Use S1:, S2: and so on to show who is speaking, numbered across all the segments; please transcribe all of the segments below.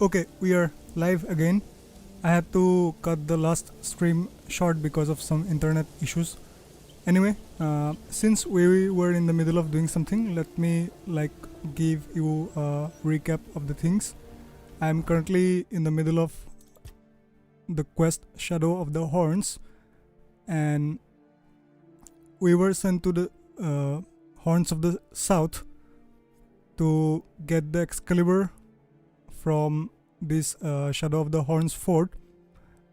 S1: Okay, we are live again. I had to cut the last stream short because of some internet issues. Anyway, since we were in the middle of doing something, let me give you a recap of the things. I'm currently in the middle of the quest Shadow of the Horns, and we were sent to the Horns of the South to get the Excalibur from this Shadow of the Horns fort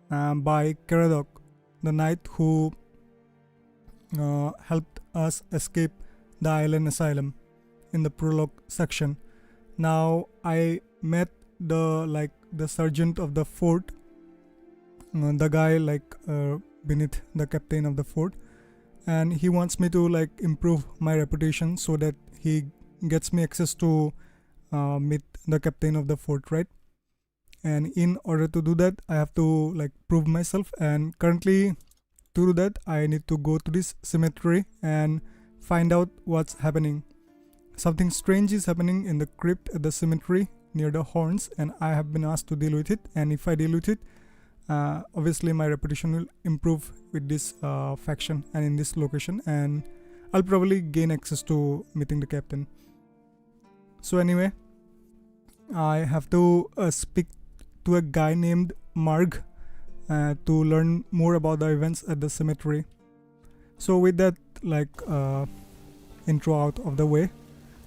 S1: by Caradoc, the knight who helped us escape the island asylum in the prologue section. Now I met the sergeant of the fort, the guy beneath the captain of the fort, and he wants me to improve my reputation so that he gets me access to meet the captain of the fort, right? And in order to do that, I have to prove myself, and currently to do that I need to go to this cemetery and find out what's happening. Something strange is happening in the crypt at the cemetery near the horns, and I have been asked to deal with it. And if I deal with it, obviously my reputation will improve with this faction and in this location, and I'll probably gain access to meeting the captain. So anyway, I have to speak to a guy named Marg to learn more about the events at the cemetery. So with that intro out of the way,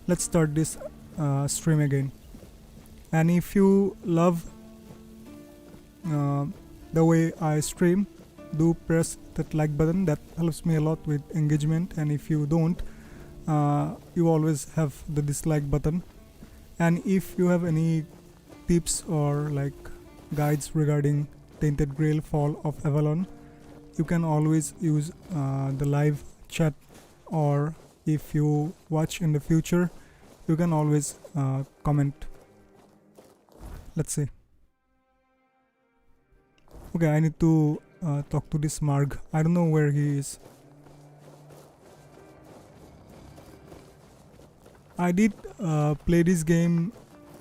S1: let's start this stream again. And if you love the way I stream, do press that like button. That helps me a lot with engagement. And if you don't, you always have the dislike button. And if you have any tips or guides regarding Tainted Grail Fall of Avalon, you can always use the live chat, or if you watch in the future, you can always comment. Let's see. Okay, I need to talk to this Marg. I don't know where he is. I did play this game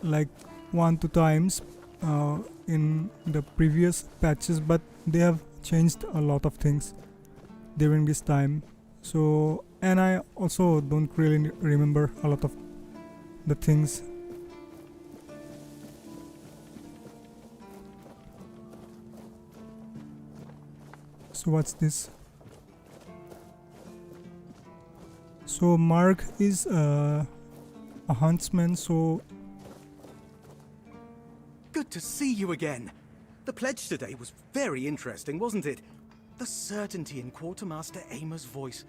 S1: 1-2 times in the previous patches, but they have changed a lot of things during this time. So, and I also don't really remember a lot of the things. So what's this? So Mark is a huntsman, so...
S2: Good to see you again. The pledge today was very interesting, wasn't it? The certainty in Quartermaster Aimer's voice.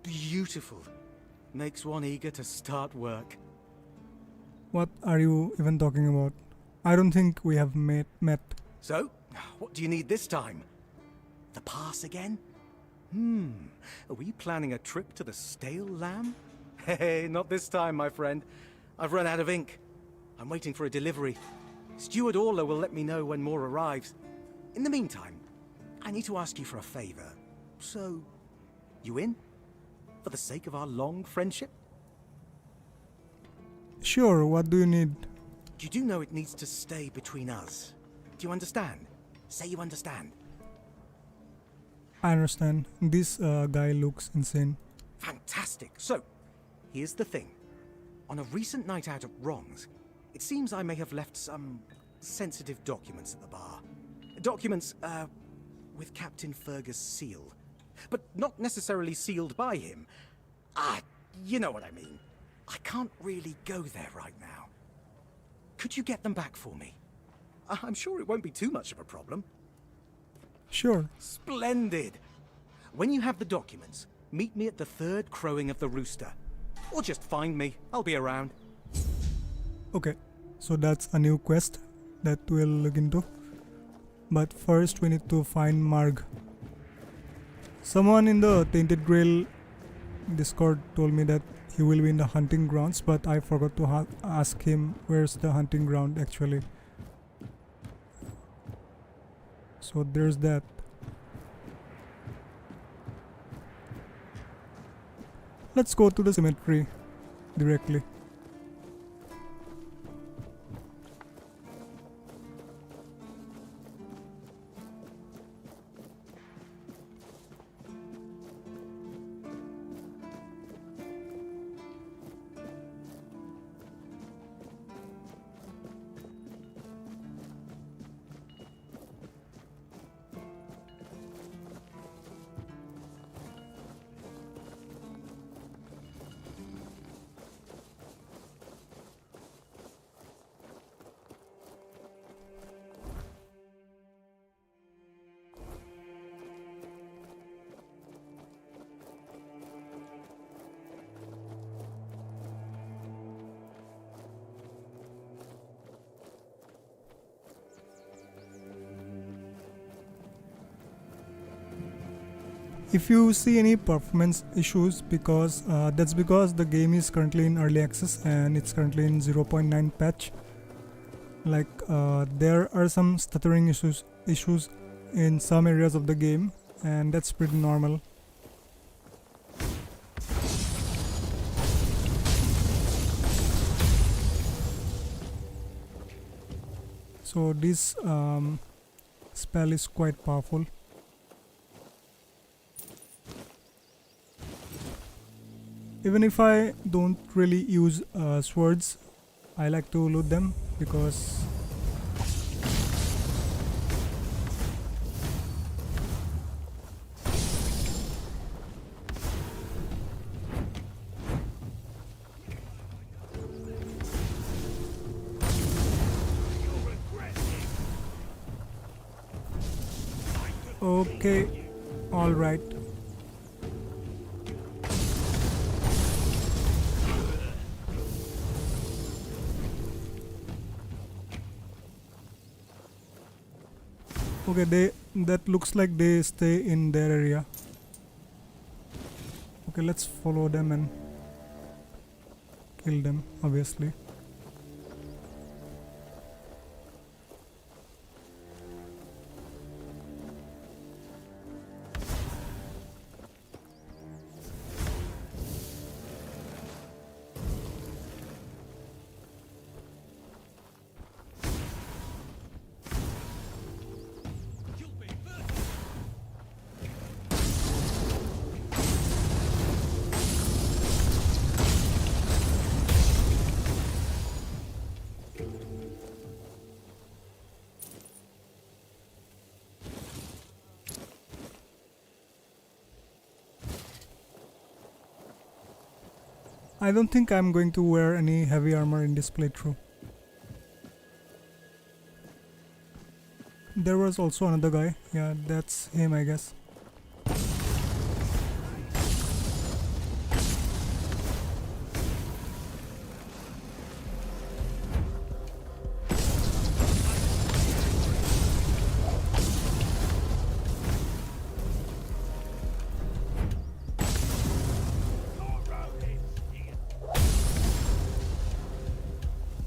S2: Beautiful. Makes one eager to start work.
S1: What are you even talking about? I don't think we have met.
S2: So, what do you need this time? The pass again? Are we planning a trip to the Stale Lamb? Hey, not this time, my friend. I've run out of ink. I'm waiting for a delivery. Steward Orla will let me know when more arrives. In the meantime, I need to ask you for a favor. So, you in? For the sake of our long friendship?
S1: Sure, what do you need?
S2: You do know it needs to stay between us. Do you understand? Say you understand.
S1: I understand. This guy looks insane.
S2: Fantastic. So, here's the thing. On a recent night out at Wrongs, it seems I may have left some sensitive documents at the bar. Documents, with Captain Fergus' seal. But not necessarily sealed by him. You know what I mean. I can't really go there right now. Could you get them back for me? I'm sure it won't be too much of a problem.
S1: Sure.
S2: Splendid. When you have the documents, meet me at the third crowing of the rooster. Or just find me. I'll be around.
S1: Okay, so that's a new quest that we'll look into. But first we need to find Marg. Someone in the Tainted Grail Discord told me that he will be in the hunting grounds, but I forgot to ask him where's the hunting ground actually. So there's that. Let's go to the cemetery directly. if you see any performance issues, because that's because the game is currently in early access and it's currently in 0.9 patch. Like there are some stuttering issues in some areas of the game, and that's pretty normal. So this spell is quite powerful. Even if I don't really use swords, I like to loot them because okay, all right. Okay, that looks like they stay in their area. Okay, let's follow them and kill them, obviously. I don't think I'm going to wear any heavy armor in this playthrough. There was also another guy. Yeah, that's him, I guess.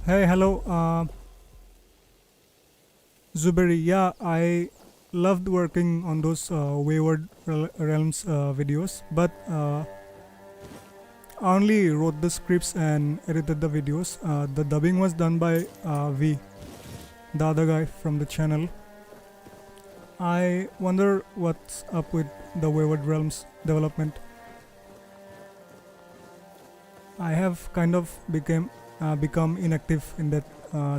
S1: Hey, hello, Zuberi. Yeah, I loved working on those Wayward Realms videos, but I only wrote the scripts and edited the videos. The dubbing was done by V, the other guy from the channel. I wonder what's up with the Wayward Realms development. I have kind of become inactive in that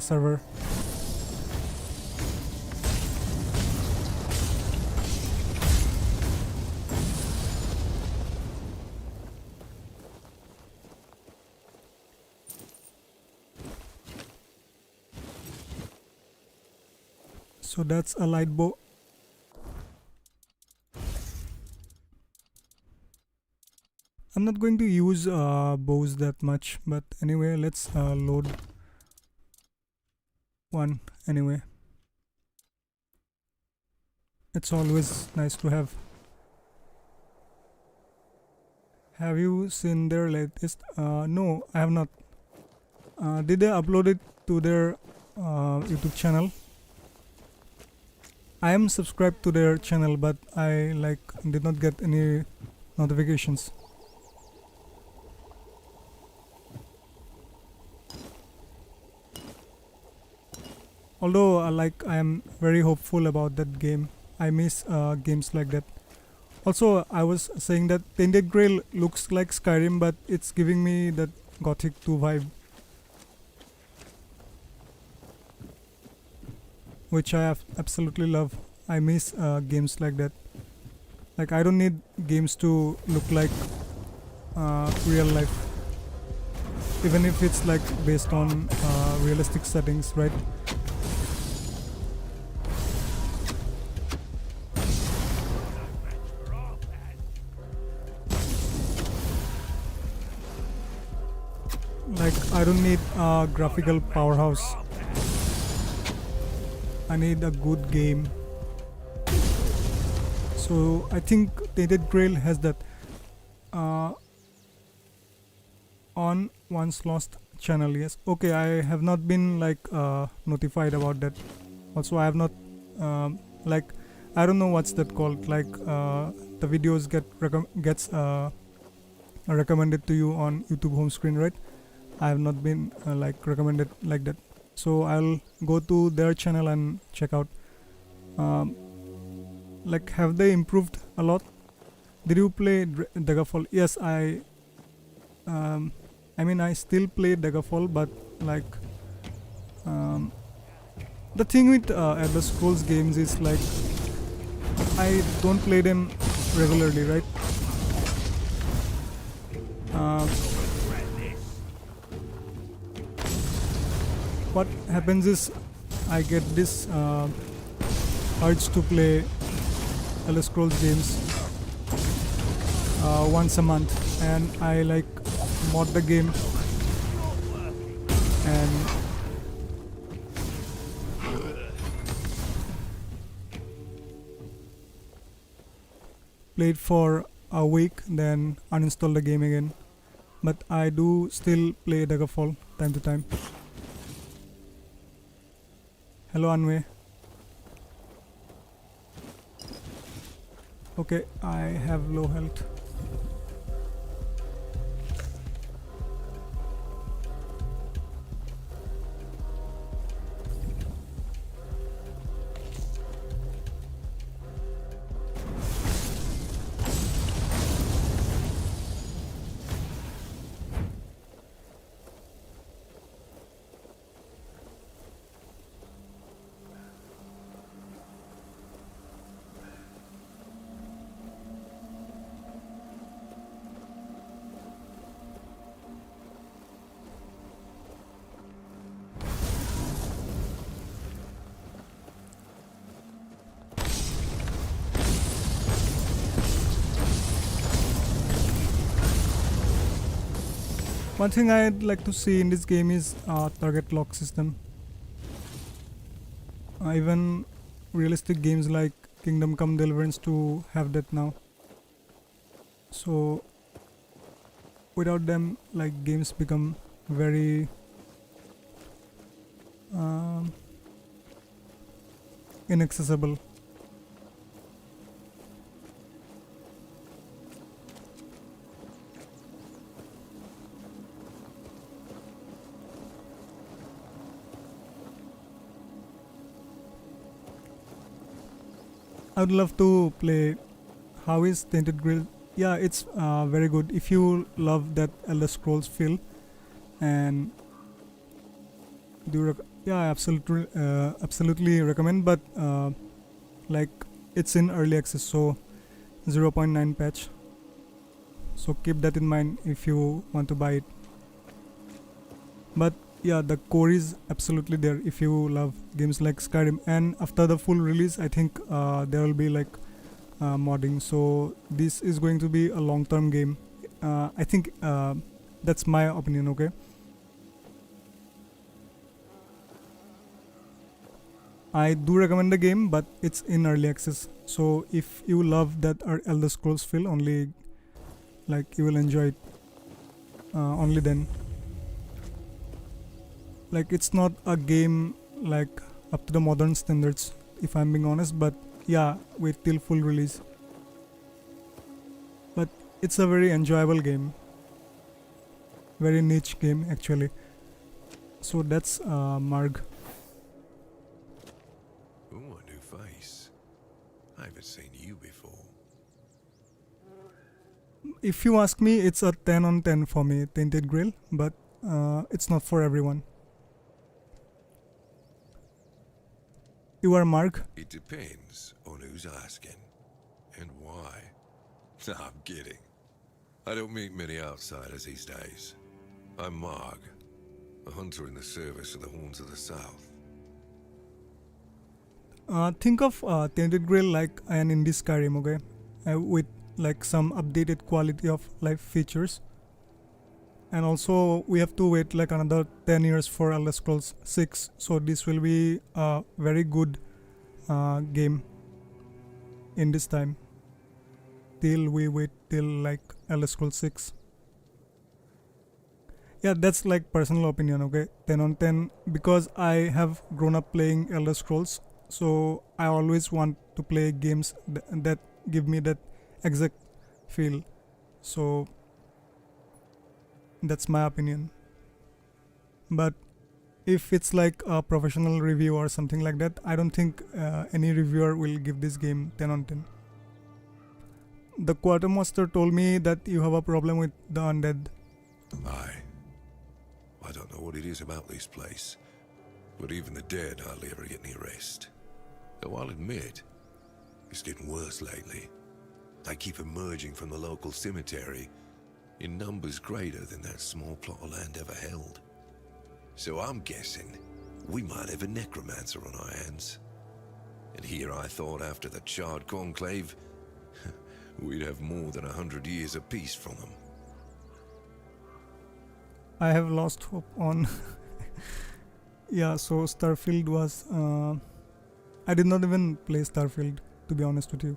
S1: server. So that's a light bow. I'm not going to use bows that much, but anyway, let's load one anyway. It's always nice to have. Have you seen their latest? No, I have not. Did they upload it to their YouTube channel? I am subscribed to their channel, but I did not get any notifications. Although I am very hopeful about that game. I miss games like that. Also, I was saying that Tainted Grail looks like Skyrim, but it's giving me that Gothic 2 vibe, which I absolutely love. I miss games like that. Like, I don't need games to look like real life, even if it's like based on realistic settings, right? Like, I don't need a graphical powerhouse. I need a good game. So I think Tainted Grail has that uh, on Once Lost channel. Yes. Okay, I have not been like notified about that. Also, I have not like I don't know what's that called. Like the videos gets recommended to you on YouTube home screen, right? I have not been like recommended like that. So I'll go to their channel and check out. Um, like, have they improved a lot? Did you play Daggerfall? Yes, I mean, I still play Daggerfall, but like, the thing with Elder Scrolls games is like, I don't play them regularly, right? What happens is, I get this urge to play Elder Scrolls games once a month, and I like mod the game and play it for a week, then uninstall the game again. But I do still play Daggerfall time to time. Hello Anwe. Okay, I have low health. One thing I'd like to see in this game is target lock system. Even realistic games like Kingdom Come Deliverance to have that now. So without them, like, games become very inaccessible. I would love to play. How is Tainted Grail? Yeah, it's very good. If you love that Elder Scrolls feel, and yeah, absolutely recommend. But like, it's in early access, so 0.9 patch. So keep that in mind if you want to buy it. But yeah, the core is absolutely there if you love games like Skyrim. And after the full release, I think there will be like modding. So this is going to be a long-term game. I think that's my opinion. Okay. I do recommend the game, but it's in early access. So if you love that Elder Scrolls feel, only like you will enjoy it. Only then. Like, it's not a game like up to the modern standards, if I'm being honest, but yeah, wait till full release. But it's a very enjoyable game, very niche game actually. So that's Marg.
S3: Oh, a new face. I haven't seen you before.
S1: If you ask me, it's a 10 on 10 for me, Tainted Grail, but it's not for everyone. You are Mark?
S3: It depends on who's asking and why. No, I'm kidding. I don't meet many outsiders these days. I'm Marg, a hunter in the service of the Horns of the South.
S1: Think of Tainted Grail like an indie Skyrim, okay? With like some updated quality of life features. And also we have to wait like another 10 years for Elder Scrolls 6. So this will be a very good game in this time. till we wait till like Elder Scrolls 6. Yeah, that's like personal opinion, okay? 10 on 10 because I have grown up playing Elder Scrolls, so I always want to play games that give me that exact feel. So that's my opinion. But if it's like a professional review or something like that, I don't think any reviewer will give this game 10 on 10. The quartermaster told me that you have a problem with the undead.
S3: I don't know what it is about this place, but even the dead hardly ever get any rest. Though I'll admit, it's getting worse lately. They keep emerging from the local cemetery in numbers greater than that small plot of land ever held. So I'm guessing we might have a necromancer on our hands. And here I thought after the Charred Conclave, we'd have more than 100 years of peace from them.
S1: I have lost hope on. Yeah, so Starfield was. I did not even play Starfield, to be honest with you.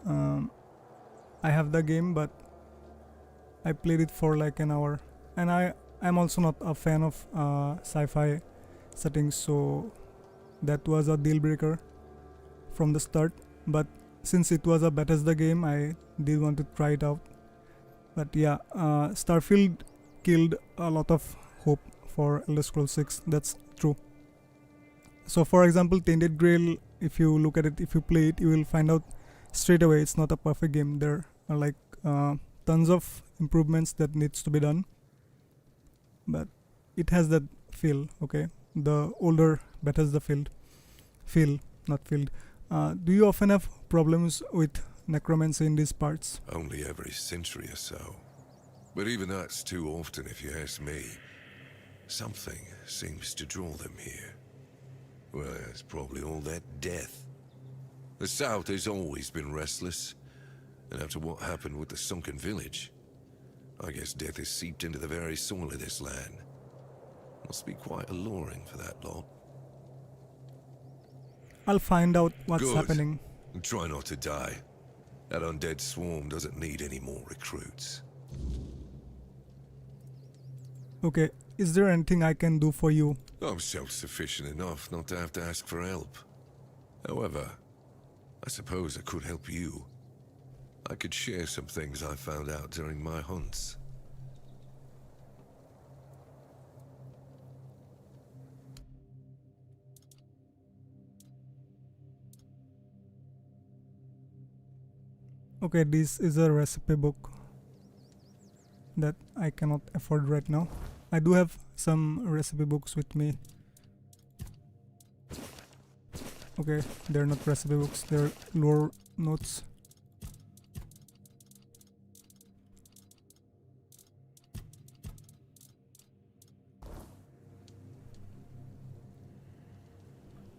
S1: I have the game, but I played it for like an hour, and I'm also not a fan of sci-fi settings, so that was a deal breaker from the start. But since it was a Bethesda game, I did want to try it out. But yeah, Starfield killed a lot of hope for Elder Scrolls 6. That's true. So for example, Tainted Grail, if you look at it, if you play it, you will find out straight away it's not a perfect game. There are like tons of improvements that needs to be done, but it has that feel, okay? The older Bethesda feel, not field. Do you often have problems with necromancy in these parts?
S3: Only every century or so. But even that's too often if you ask me. Something seems to draw them here. Well, it's probably all that death. The South has always been restless. And after what happened with the sunken village, I guess death has seeped into the very soil of this land. Must be quite alluring for that lot.
S1: I'll find out what's
S3: Good.
S1: happening.
S3: And try not to die. That undead swarm doesn't need any more recruits.
S1: Okay, is there anything I can do for you?
S3: I'm self-sufficient enough not to have to ask for help. However, I suppose I could help you. I could share some things I found out during my hunts.
S1: Okay, this is a recipe book that I cannot afford right now. I do have some recipe books with me. Okay, they're not recipe books, they're lore notes.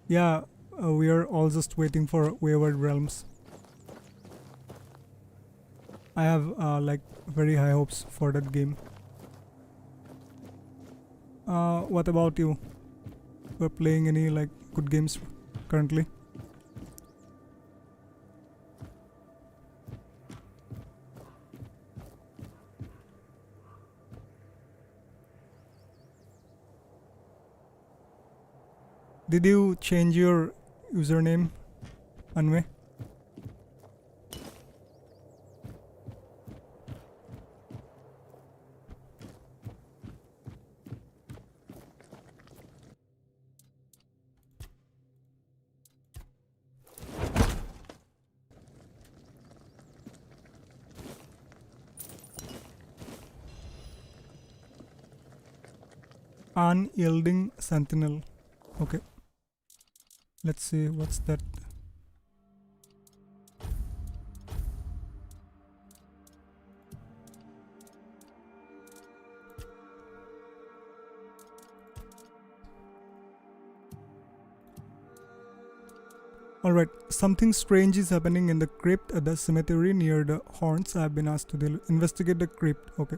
S1: Yeah, we are all just waiting for Wayward Realms. I have like very high hopes for that game. What about you? You're playing any like good games currently? Did you change your username, Anwe? Unyielding Sentinel. Okay. Let's see what's that. Alright, something strange is happening in the crypt at the cemetery near the horns. I have been asked to investigate the crypt. Okay.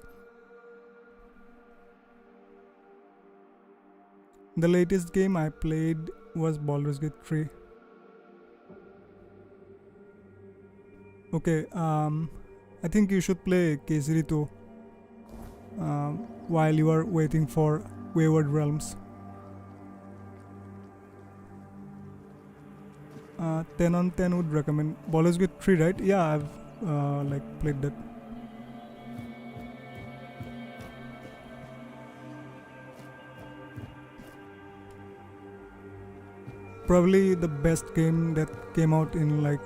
S1: The latest game I played was Baldur's Gate 3. Okay, I think you should play Kesari 2 while you are waiting for Wayward Realms. 10 on 10 would recommend. Baldur's Gate 3, right? Yeah, I've like played that. Probably the best game that came out in like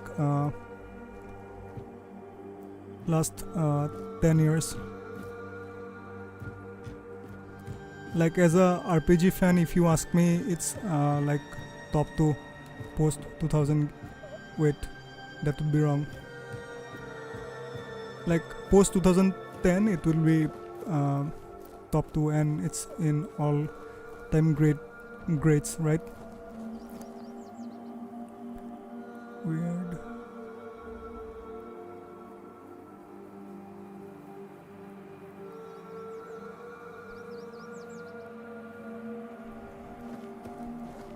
S1: last 10 years. Like as a RPG fan, if you ask me, it's like top 2 post 2000. Wait, that would be wrong. Like post 2010, it will be top 2, and it's in all time greats, right? Weird.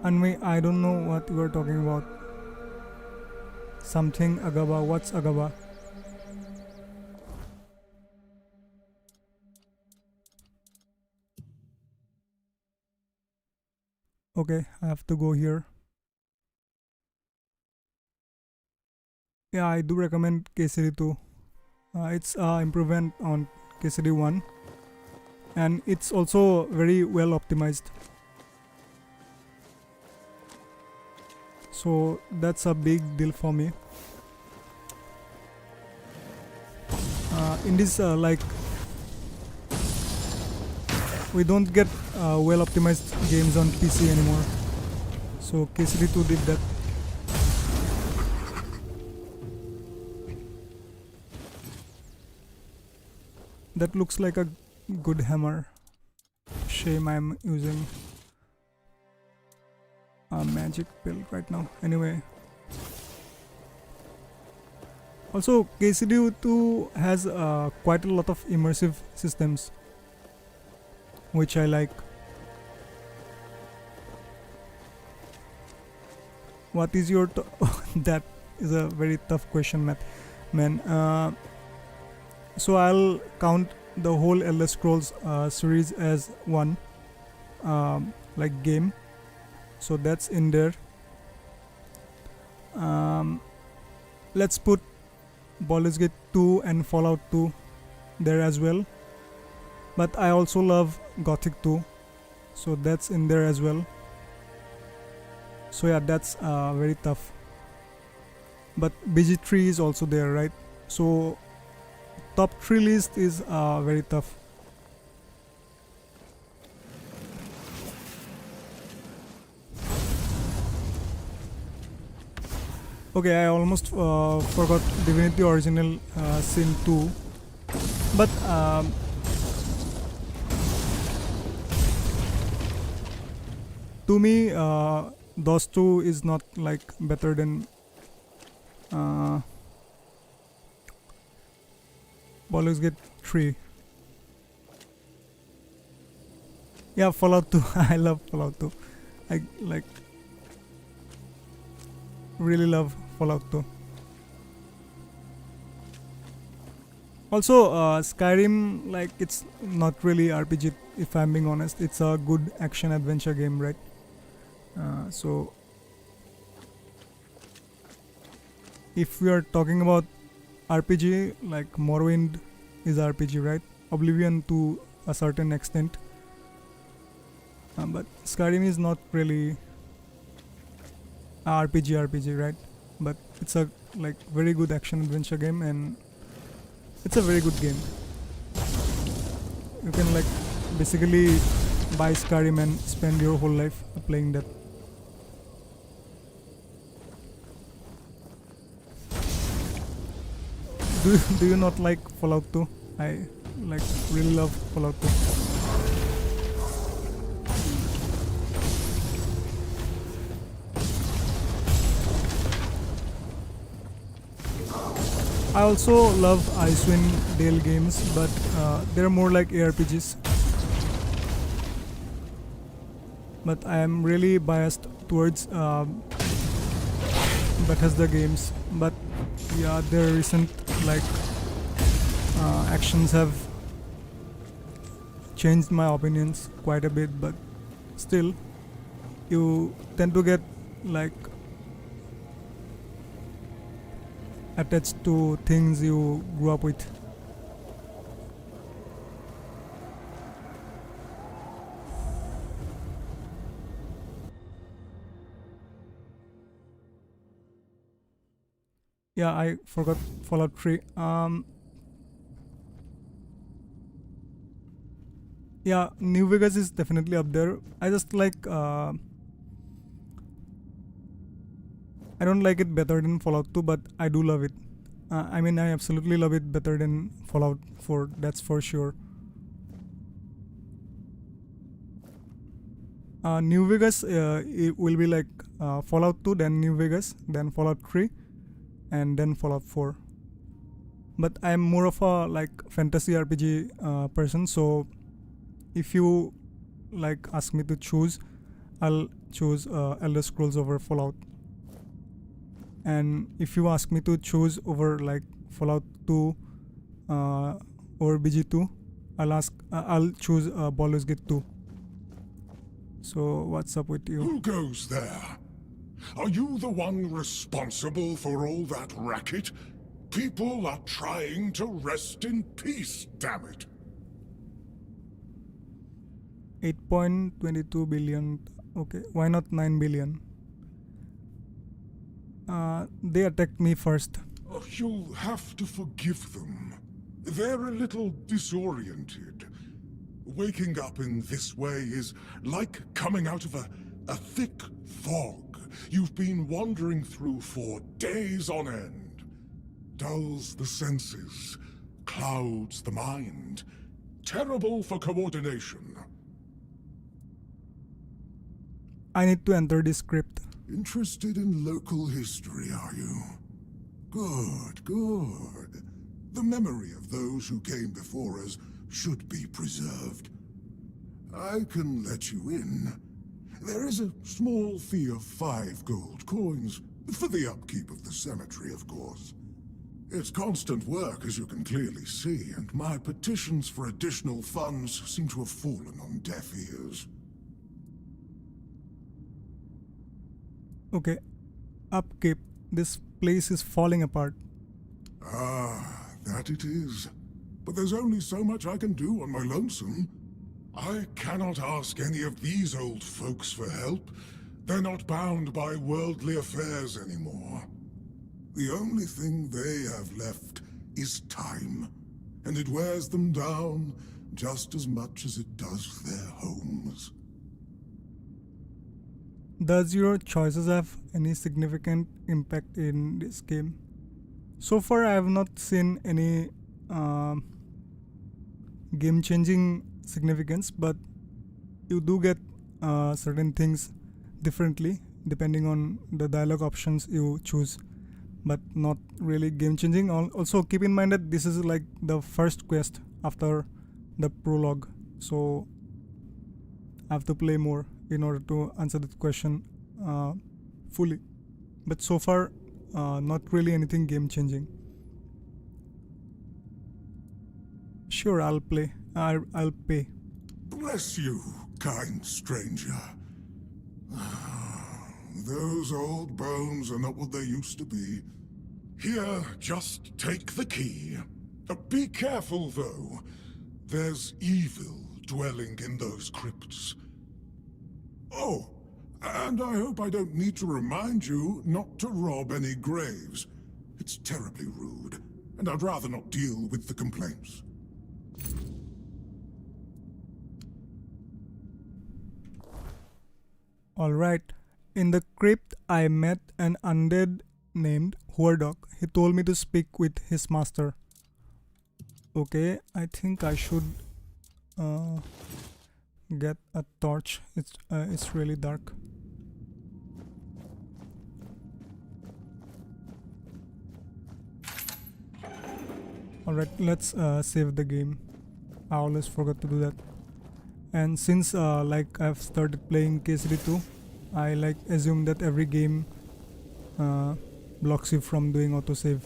S1: Anyway, I don't know what you are talking about. Something Agaba. What's Agaba? Okay, I have to go here. Yeah, I do recommend Kesari 2. It's improvement on Kesari 1, and it's also very well optimized. So that's a big deal for me. In this like we don't get well optimized games on PC anymore. So Kesari 2 did that. That looks like a good hammer. Shame I'm using a magic build right now. Anyway. Also, Kesari 2 has quite a lot of immersive systems, which I like. What is your that is a very tough question, man. So I'll count the whole Elder Scrolls series as one like game. So that's in there. Let's put Baldur's Gate 2 and Fallout 2 there as well. But I also love Gothic 2, so that's in there as well. So yeah, that's very tough. But BG3 is also there, right? So top 3 list is very tough. Okay, I almost forgot Divinity Original Sin 2, but to me DOS 2 is not like better than Baldur's Gate 3. Yeah, Fallout 2. I love Fallout 2. I like really love Fallout 2. Also Skyrim, like, it's not really RPG if I'm being honest. It's a good action adventure game, right? So if we are talking about RPG, like Morrowind is RPG, right? Oblivion to a certain extent, but Skyrim is not really a RPG, right? But it's a like very good action adventure game, and it's a very good game. You can like basically buy Skyrim and spend your whole life playing that. Do you not like Fallout 2? I like really love Fallout 2. I also love Icewind Dale games, but they're more like ARPGs. But I am really biased towards Bethesda games, but yeah, their recent like actions have changed my opinions quite a bit, but still you tend to get like attached to things you grew up with. Yeah, I forgot Fallout 3. Yeah, New Vegas is definitely up there. I just like I don't like it better than Fallout 2, but I do love it. I mean, I absolutely love it better than Fallout 4. That's for sure. New Vegas it will be like Fallout 2, then New Vegas, then Fallout 3, and then Fallout 4. But I'm more of a like fantasy RPG person, so if you like ask me to choose, I'll choose Elder Scrolls over Fallout. And if you ask me to choose over like Fallout 2 or BG2, I'll choose Baldur's Gate 2. So what's up with you?
S4: Who goes there? Are you the one responsible for all that racket? People are trying to rest in peace, damn it.
S1: 8.22 billion. Okay, why not 9 billion? They attacked me first.
S4: Oh, you'll have to forgive them. They're a little disoriented. Waking up in this way is like coming out of a thick fog you've been wandering through for days on end. Dulls the senses, clouds the mind. Terrible for coordination.
S1: I need to enter this script.
S4: Interested in local history, are you? Good, good. The memory of those who came before us should be preserved. I can let you in. There is a small fee of 5 gold coins, for the upkeep of the cemetery, of course. It's constant work, as you can clearly see, and my petitions for additional funds seem to have fallen on deaf ears.
S1: Okay, upkeep. This place is falling apart.
S4: Ah, that it is. But there's only so much I can do on my lonesome. I cannot ask any of these old folks for help. They're not bound by worldly affairs anymore. The only thing they have left is time, and it wears them down just as much as it does their homes.
S1: Does your choices have any significant impact in this game? So far, I have not seen any game-changing significance, but you do get certain things differently depending on the dialogue options you choose, but not really game-changing. Also, keep in mind that this is like the first quest after the prologue, so I have to play more in order to answer that question fully. But so far, not really anything game-changing. Sure, I'll play. I'll pay.
S4: Bless you, kind stranger. Those old bones are not what they used to be. Here, just take the key. Be careful, though. There's evil dwelling in those crypts. Oh, and I hope I don't need to remind you not to rob any graves. It's terribly rude, and I'd rather not deal with the complaints.
S1: Alright, in the crypt I met an undead named Huardok. He told me to speak with his master. Okay, I think I should get a torch. It's really dark. Alright, let's save the game. I always forgot to do that. And since like I've started playing KCD 2, I like assume that every game blocks you from doing autosave.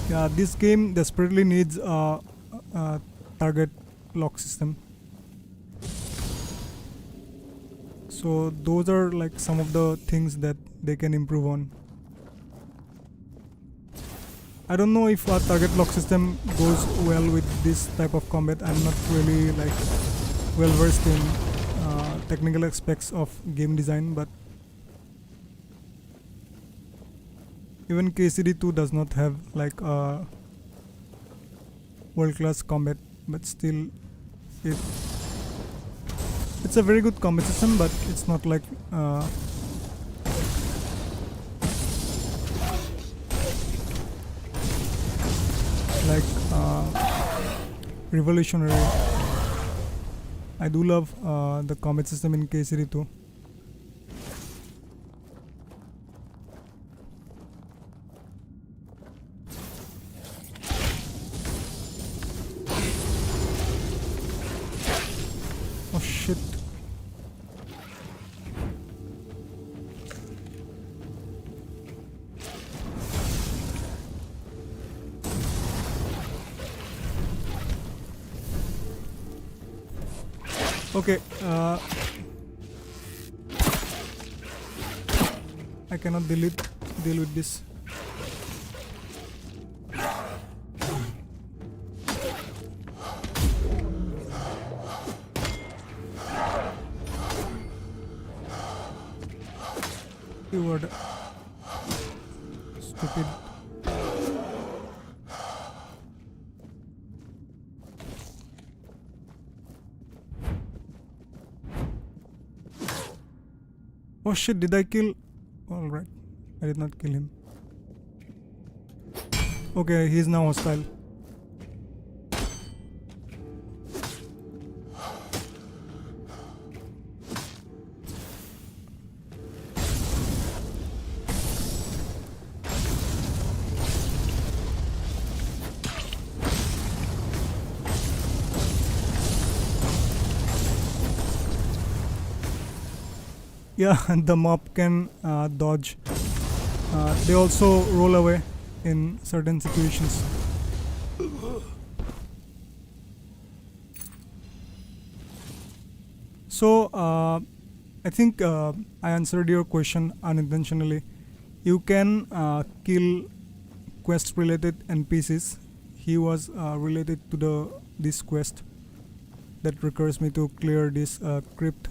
S1: Yeah, this game desperately needs a target lock system. So those are like some of the things that they can improve on. I don't know if a target lock system goes well with this type of combat. I'm not really like well versed in technical aspects of game design, but even KCD2 does not have like a world-class combat, but still it's a very good combat system, but it's not like revolutionary. I do love the combat system in KCD2. Oh shit. Okay, I cannot deal with this. You were stupid. Oh shit, did I kill? Alright, I did not kill him. Okay, he is now hostile. Yeah, the mob can dodge. They also roll away in certain situations. So I think I answered your question unintentionally. You can kill quest related NPCs. He was related to this quest that requires me to clear this crypt.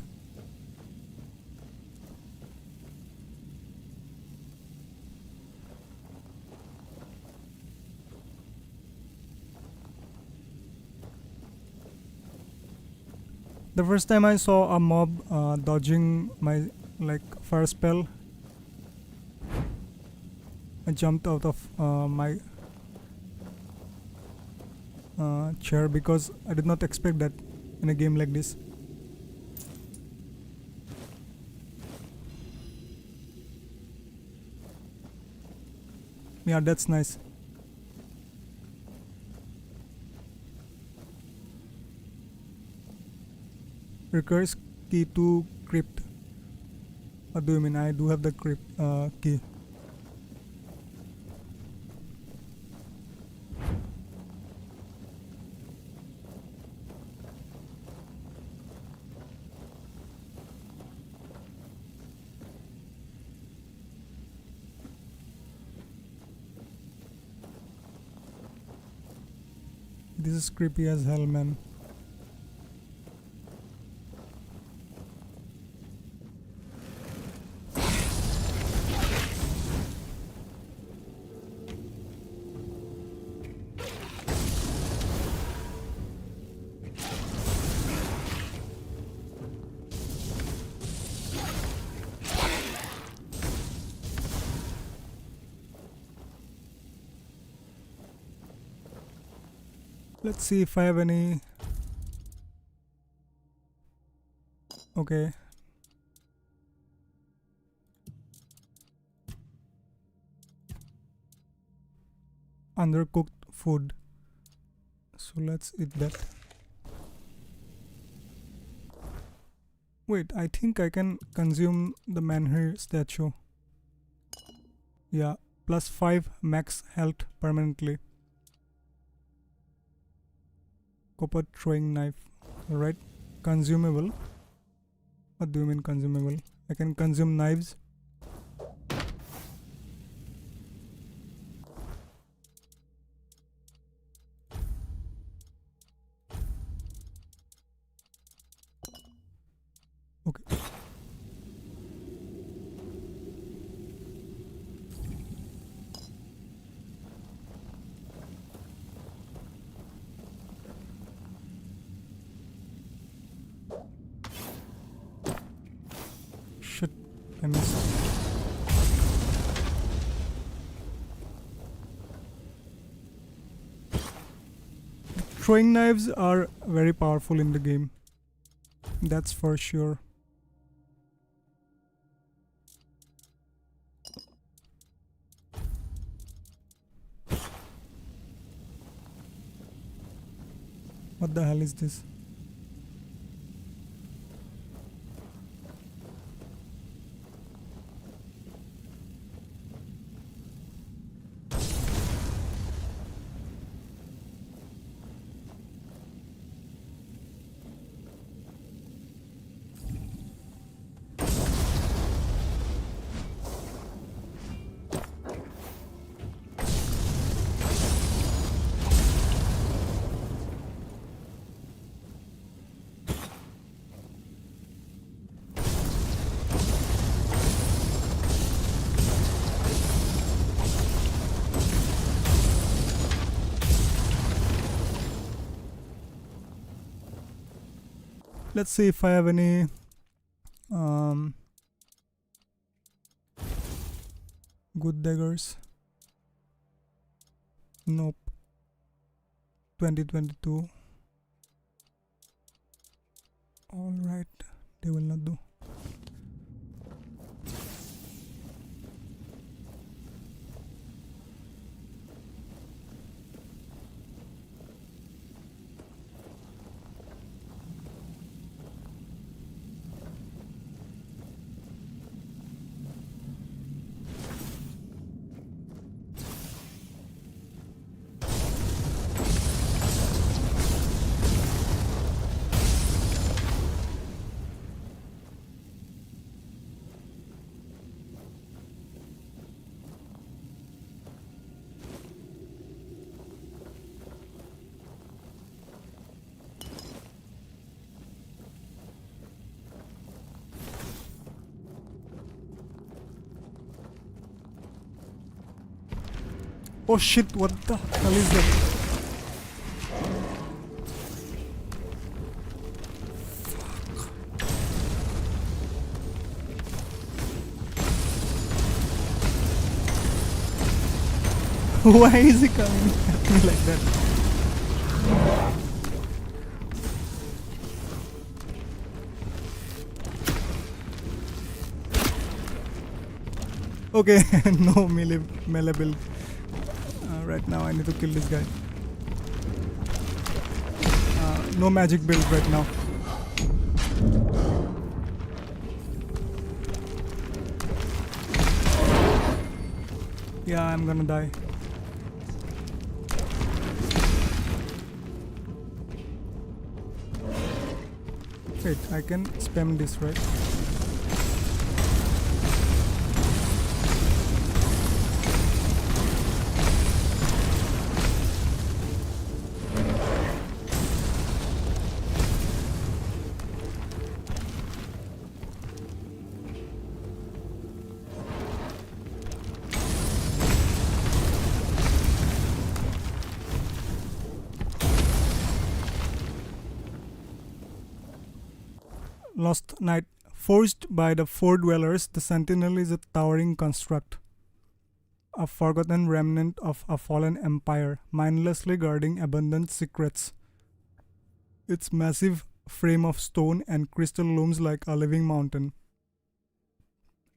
S1: The first time I saw a mob dodging my fire spell, I jumped out of my chair because I did not expect that in a game like this. Yeah, that's nice. Recurs key to crypt. What do you mean? I do have the crypt key. This is creepy as hell, man. Let's see if I have any. Okay. undercooked food. So let's eat that. Wait, I think I can consume the Menhir statue. Yeah, plus 5 max health permanently. Copper throwing knife. Alright, consumable. What do you mean consumable? I can consume knives. Okay. Shit, I missed. Throwing knives are very powerful in the game. That's for sure. What the hell is this? Let's see if I have any good daggers. Nope. 2022. Alright, they will not do. Oh shit, what the hell is that? Why is he coming at me like that? Okay, no melee build. Right now I need to kill this guy. No magic build right now. Yeah, I'm gonna die. Wait, I can spam this, right? Lost Night. Forged by the Four Dwellers, the Sentinel is a towering construct, a forgotten remnant of a fallen empire, mindlessly guarding abundant secrets. Its massive frame of stone and crystal looms like a living mountain,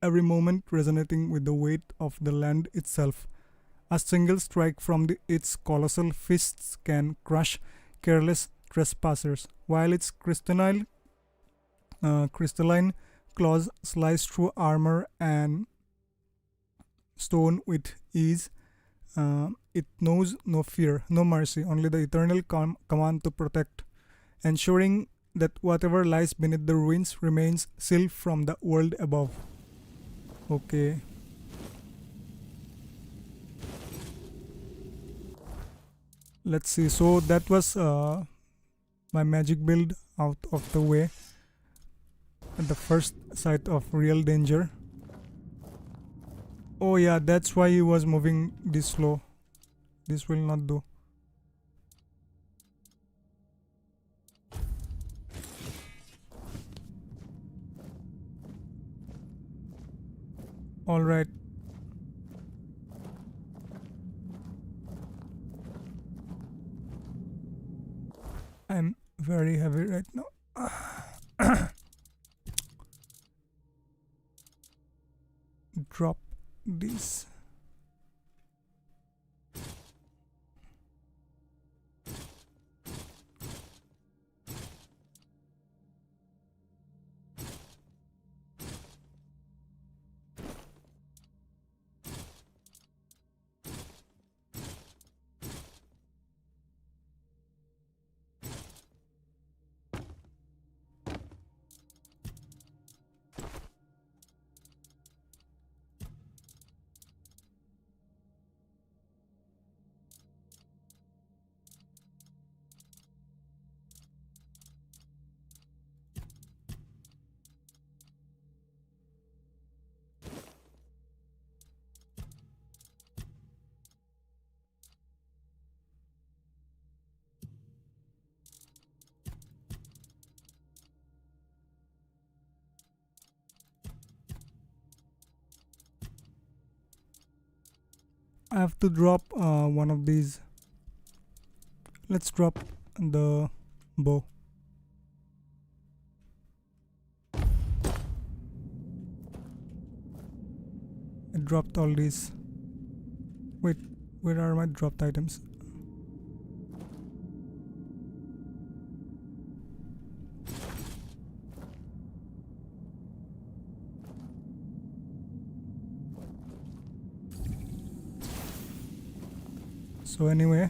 S1: every moment resonating with the weight of the land itself. A single strike from its colossal fists can crush careless trespassers, while its crystalline claws slice through armor and stone with ease. It knows no fear, no mercy, only the eternal command to protect, ensuring that whatever lies beneath the ruins remains sealed from the world above. Okay. Let's see. So that was my magic build out of the way at the first sight of real danger. Oh yeah, that's why he was moving this slow. This will not do. All right. I'm very heavy right now. Drop this. I have to drop one of these. Let's drop the bow. I dropped all these. Wait, where are my dropped items? So anyway,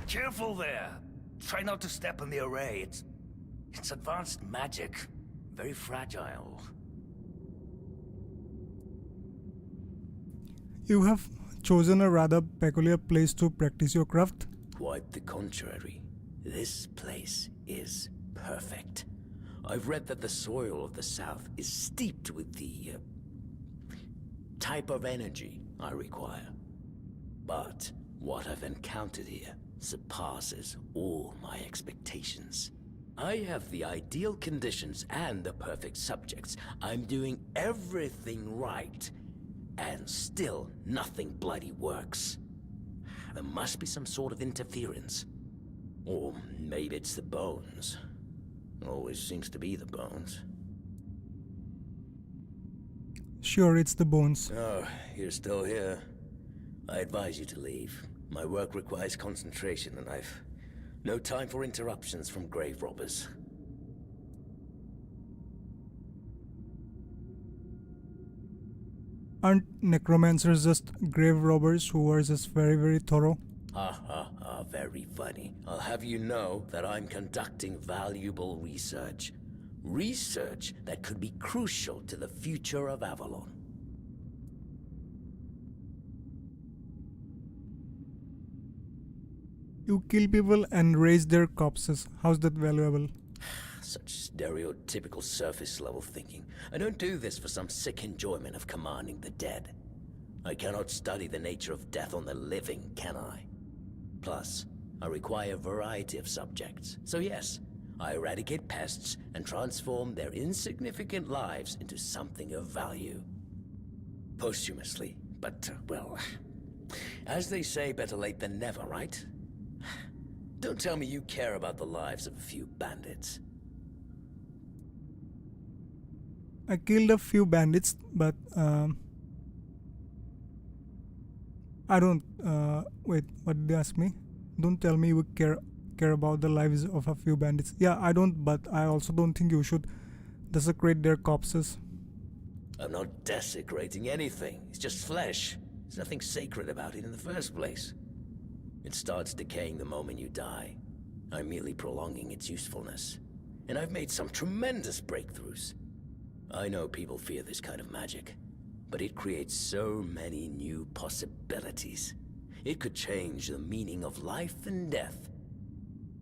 S5: Careful there! Try not to step on the array. It's advanced magic. Very fragile.
S1: you have chosen a rather peculiar place to practice your craft.
S5: Quite the contrary. This place is perfect. I've read that the soil of the south is steeped with the type of energy I require. But what I've encountered here surpasses all my expectations. I have the ideal conditions and the perfect subjects. I'm doing everything right, and still nothing bloody works. There must be some sort of interference. Or maybe it's the bones. Always seems to be the bones.
S1: Sure, it's the bones.
S5: Oh, you're still here. I advise you to leave. My work requires concentration, and I've no time for interruptions from grave robbers.
S1: Aren't necromancers just grave robbers who are just very, very thorough?
S5: Ha ha ha, very funny. I'll have you know that I'm conducting valuable research. Research that could be crucial to the future of Avalon.
S1: You kill people and raise their corpses. How's that valuable?
S5: Such stereotypical surface-level thinking. I don't do this for some sick enjoyment of commanding the dead. I cannot study the nature of death on the living, can I? Plus, I require a variety of subjects. So yes, I eradicate pests and transform their insignificant lives into something of value. Posthumously, but, well, as they say, better late than never, right? Don't tell me you care about the lives of a few bandits.
S1: I killed a few bandits, but I don't. Wait, what did they ask me? Don't tell me you care about the lives of a few bandits. Yeah, I don't, but I also don't think you should desecrate their corpses.
S5: I'm not desecrating anything. It's just flesh. There's nothing sacred about it in the first place. It starts decaying the moment you die. I'm merely prolonging its usefulness. And I've made some tremendous breakthroughs. I know people fear this kind of magic, but it creates so many new possibilities. It could change the meaning of life and death.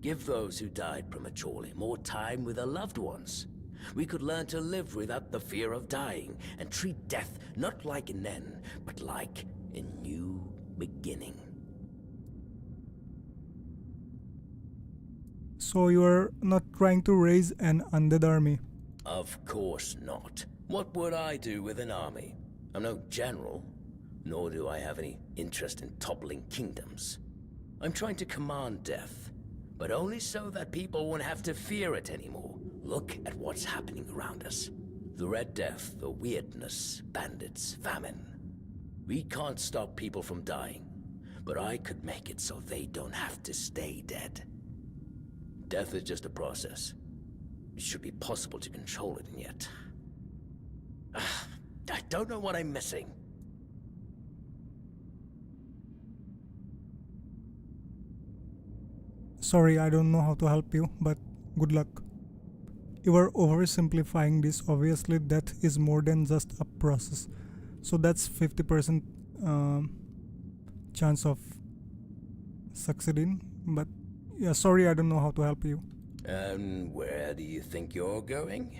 S5: Give those who died prematurely more time with their loved ones. We could learn to live without the fear of dying and treat death not like an end, but like a new beginning.
S1: So you are not trying to raise an undead army?
S5: Of course not. What would I do with an army? I'm no general, nor do I have any interest in toppling kingdoms. I'm trying to command death, but only so that people won't have to fear it anymore. Look at what's happening around us. The Red Death, the weirdness, bandits, famine. We can't stop people from dying, but I could make it so they don't have to stay dead. Death is just a process. It should be possible to control it, and yet... I don't know what I'm missing.
S1: Sorry, I don't know how to help you, but good luck. You are oversimplifying this. Obviously, death is more than just a process. So that's 50% chance of succeeding. But yeah, sorry, I don't know how to help you.
S5: And where do you think you're going?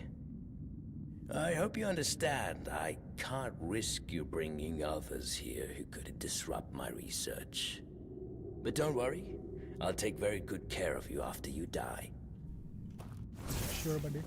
S5: I hope you understand, I can't risk you bringing others here who could disrupt my research. But don't worry, I'll take very good care of you after you die.
S1: Sure, buddy.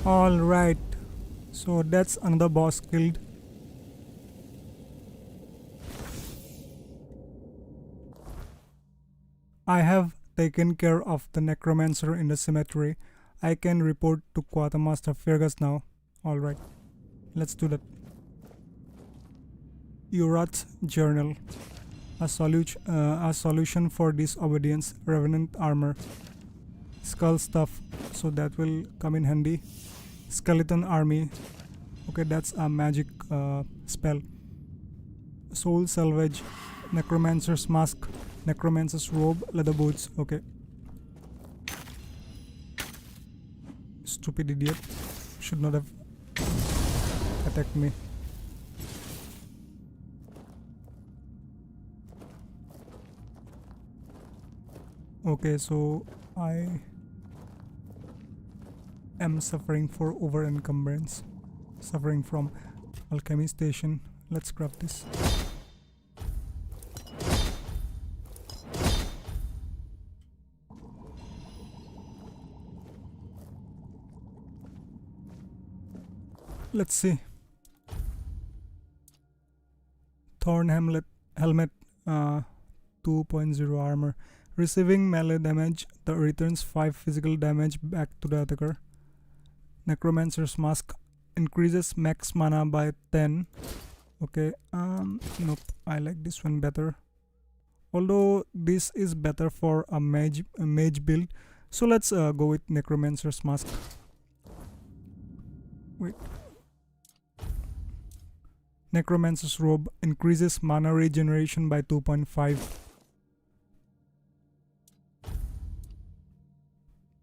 S1: Alright, so that's another boss killed. I have taken care of the necromancer in the cemetery. I can report to Quartermaster Fergus now. Alright, let's do that. Urath's Journal. A solution for disobedience, Revenant Armor. skull stuff, so that will come in handy. Skeleton army. Okay, that's a magic spell. Soul salvage, necromancer's mask, necromancer's robe, leather boots. Okay. Stupid idiot. Should not have attacked me. Okay, so I am suffering for over encumbrance. Suffering from alchemy station. Let's grab this. Let's see. Thorn helmet 2.0 armor. Receiving melee damage, the returns 5 physical damage back to the attacker. Necromancer's mask increases max mana by 10. Okay, nope, I like this one better. Although this is better for a mage build, so let's go with necromancer's mask. Wait. Necromancer's robe increases mana regeneration by 2.5.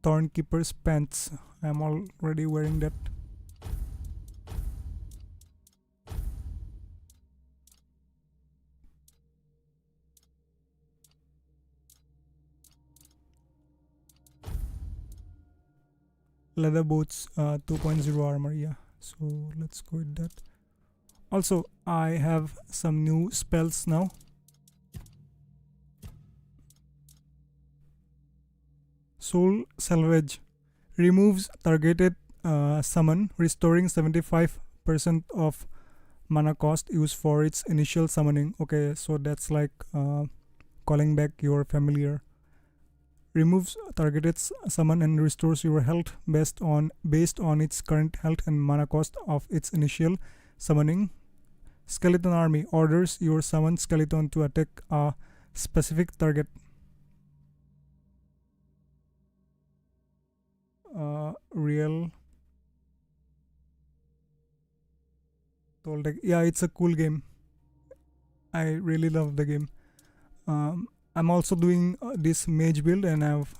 S1: Thornkeeper's pants. I'm already wearing that. Leather boots, 2.0 armor. Yeah, so let's go with that. Also, I have some new spells now. Soul salvage removes targeted summon, restoring 75% of mana cost used for its initial summoning. Okay, so that's like calling back your familiar. Removes targeted summon and restores your health based on its current health and mana cost of its initial summoning. Skeleton army orders your summoned skeleton to attack a specific target. Real Toltec. Yeah, it's a cool game. I really love the game. I'm also doing this mage build, and I've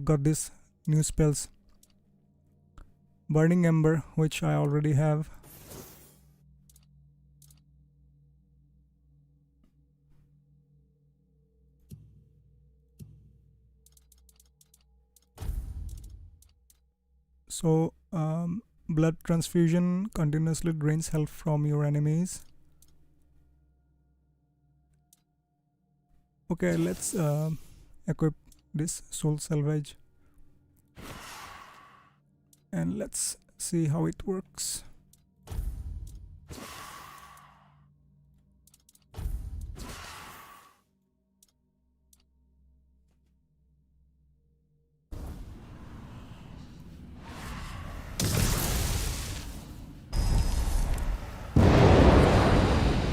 S1: got this new spells. Burning Ember, which I already have. So blood transfusion continuously drains health from your enemies. Okay, let's equip this soul salvage and let's see how it works.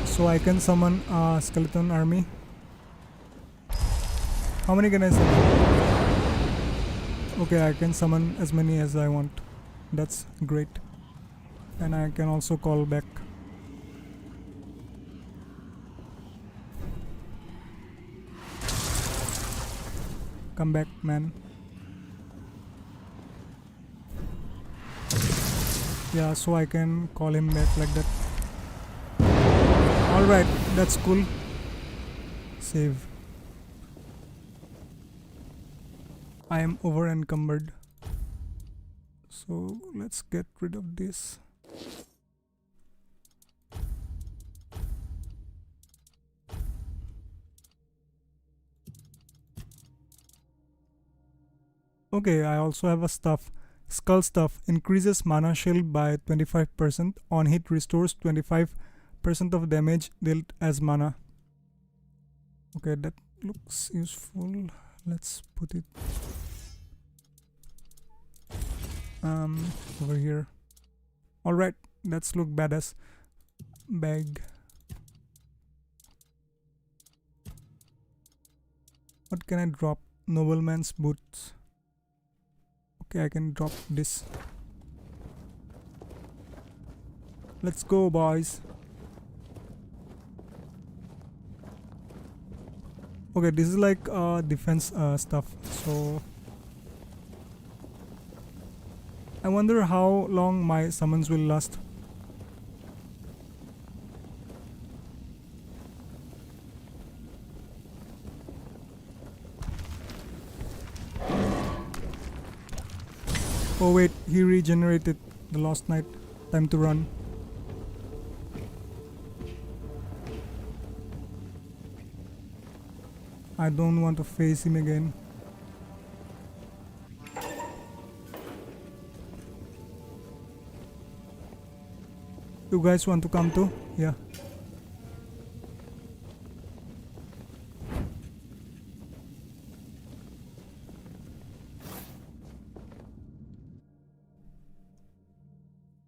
S1: So I can summon a skeleton army. How many can I summon? Okay, I can summon as many as I want. That's great. And I can also call back. Come back, man. Yeah, so I can call him back like that. Alright, that's cool. Save. I am over encumbered. So let's get rid of this. Okay, I also have a stuff. Skull stuff increases mana shield by 25%. On hit restores 25% of damage dealt as mana. Okay, that looks useful. Let's put it over here. Alright, let's look badass. Bag. What can I drop? Nobleman's boots. Okay, I can drop this. Let's go, boys. Okay, this is like defense stuff. So I wonder how long my summons will last. Oh wait, he regenerated the last night. Time to run. I don't want to face him again. You guys want to come too? Yeah.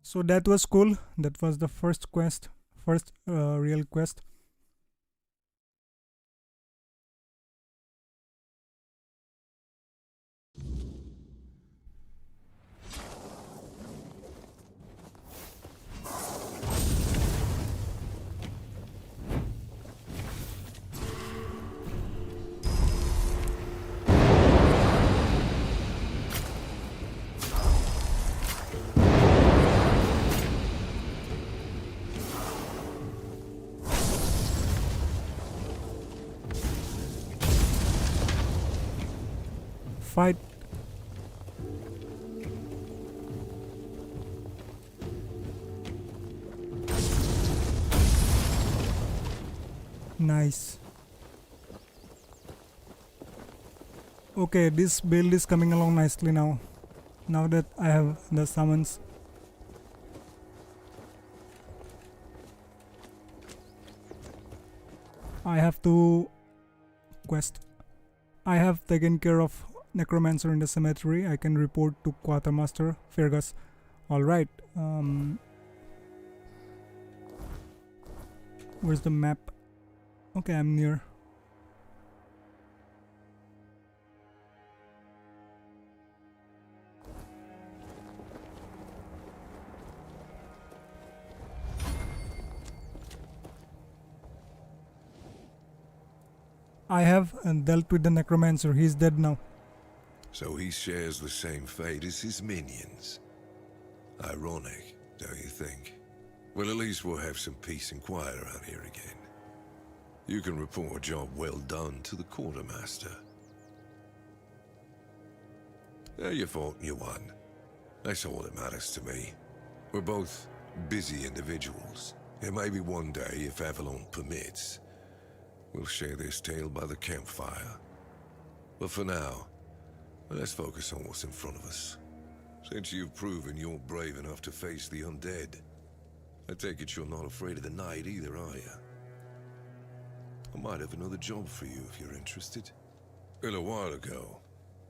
S1: So that was cool. That was the first quest, first real quest. Fight. Nice. Okay, this build is coming along nicely now. Now that I have the summons. I have to quest. I have taken care of Necromancer in the cemetery. I can report to Quartermaster Fergus. Alright. Where's the map? Okay, I'm near. I have dealt with the Necromancer. He's dead now.
S3: So he shares the same fate as his minions. Ironic, don't you think? Well, at least we'll have some peace and quiet around here again. You can report a job well done to the quartermaster. You fought and you won. That's all that matters to me. We're both busy individuals, and maybe one day, if Avalon permits, we'll share this tale by the campfire. But for now, let's focus on what's in front of us. Since you've proven you're brave enough to face the undead, I take it you're not afraid of the night either, are you? I might have another job for you if you're interested. A little while ago,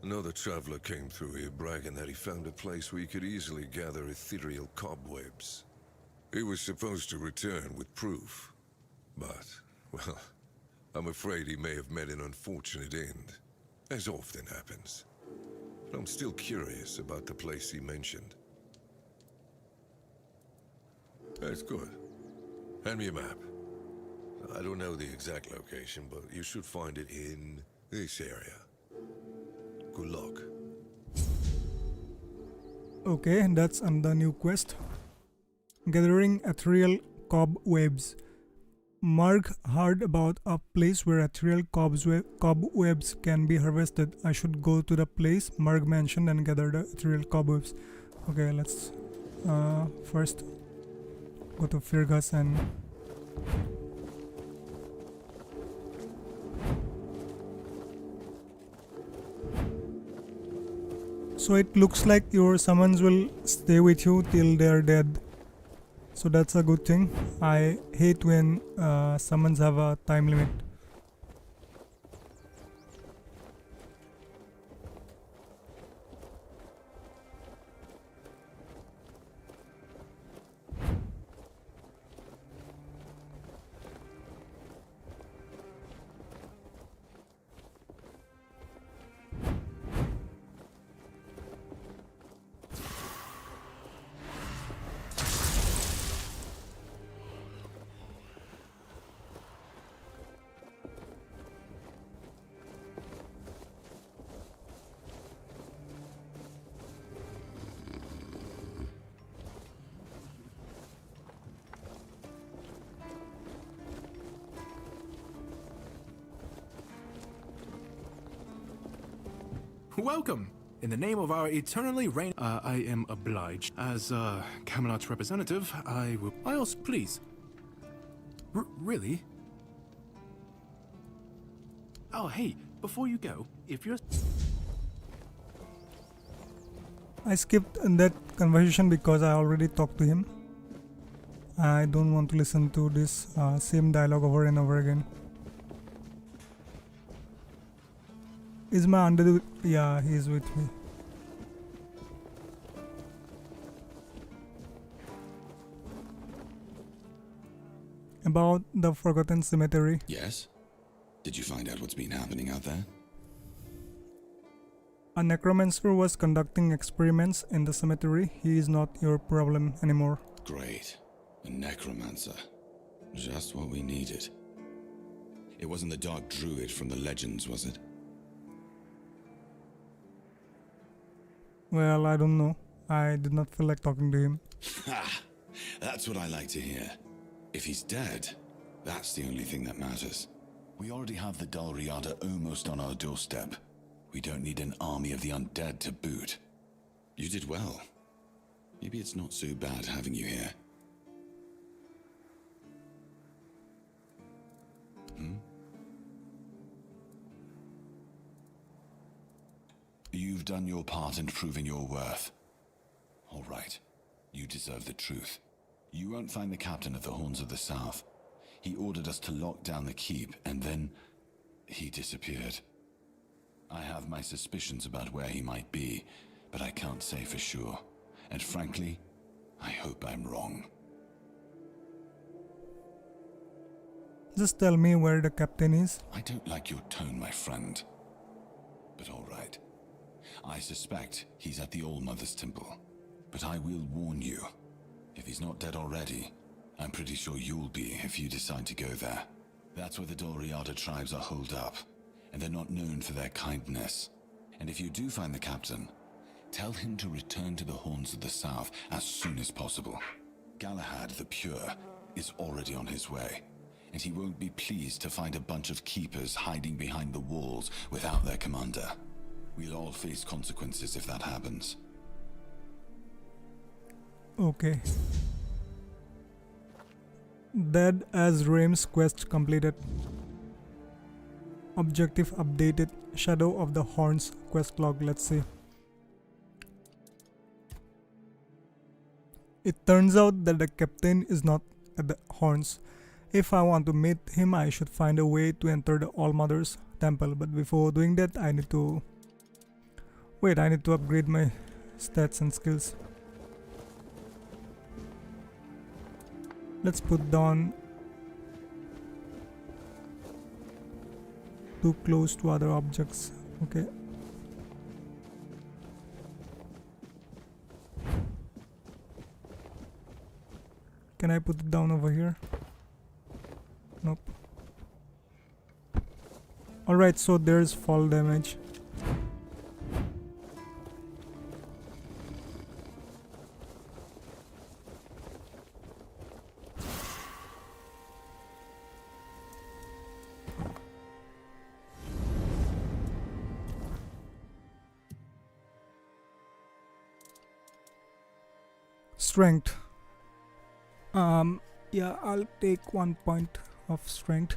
S3: another traveler came through here bragging that he found a place where you could easily gather ethereal cobwebs. He was supposed to return with proof, but, well, I'm afraid he may have met an unfortunate end, as often happens. But I'm still curious about the place he mentioned. That's good. Hand me a map. I don't know the exact location, but you should find it in this area. Good luck.
S1: Okay, that's the new quest. Gathering ethereal cobwebs. Mark heard about a place where ethereal cobwebs can be harvested. I should go to the place Mark mentioned and gather the ethereal cobwebs. Okay, let's first go to Fergus and so it looks like your summons will stay with you till they're dead. So that's a good thing. I hate when summons have a time limit.
S6: Welcome! In the name of our eternally reign, I am obliged. As Camelot's representative, I will. I also, please. Really? Oh, hey, before you go, if you're.
S1: I skipped that conversation because I already talked to him. I don't want to listen to this same dialogue over and over again. Is my under? Yeah, he's with me. About the Forgotten Cemetery.
S7: Yes? Did you find out what's been happening out there?
S1: A necromancer was conducting experiments in the cemetery. He is not your problem anymore.
S7: Great. A necromancer. Just what we needed. It wasn't the dark druid from the legends, was it?
S1: Well, I don't know. I did not feel like talking to him.
S7: Ha! That's what I like to hear. If he's dead, that's the only thing that matters. We already have the Dalriada almost on our doorstep. We don't need an army of the undead to boot. You did well. Maybe it's not so bad having you here. You've done your part in proving your worth. All right. You deserve the truth. You won't find the captain at the Horns of the South. He ordered us to lock down the keep, and then he disappeared. I have my suspicions about where he might be, but I can't say for sure. And frankly, I hope I'm wrong.
S1: Just tell me where the captain is.
S7: I don't like your tone, my friend. But all right. I suspect he's at the All-Mother's Temple. But I will warn you. If he's not dead already, I'm pretty sure you'll be if you decide to go there. That's where the Dalriada tribes are holed up, and they're not known for their kindness. And if you do find the captain, tell him to return to the Horns of the South as soon as possible. Galahad the Pure is already on his way, and he won't be pleased to find a bunch of keepers hiding behind the walls without their commander. We'll all face consequences if that happens.
S1: Okay. Dead as Raim's quest completed. Objective updated. Shadow of the Horns quest log. Let's see. It turns out that the captain is not at the Horns. If I want to meet him, I should find a way to enter the All-Mother's Temple. But before doing that, I need to... Wait, I need to upgrade my stats and skills. Let's put down too close to other objects. Okay. Can I put it down over here? Nope. Alright, so there's fall damage. Strength. Yeah, I'll take 1 point of strength.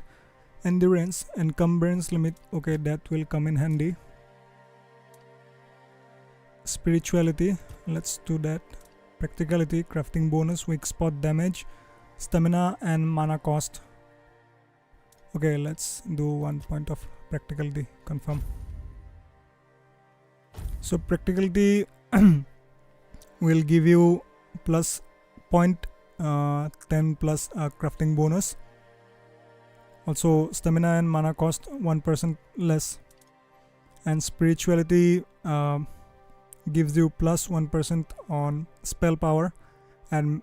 S1: Endurance, encumbrance limit. Okay, that will come in handy. Spirituality, let's do that. Practicality, crafting bonus, weak spot damage, stamina, and mana cost. Okay, let's do 1 point of practicality. Confirm. So practicality will give you plus 0.10 plus crafting bonus. Also stamina and mana cost 1% less, and spirituality gives you plus 1% on spell power and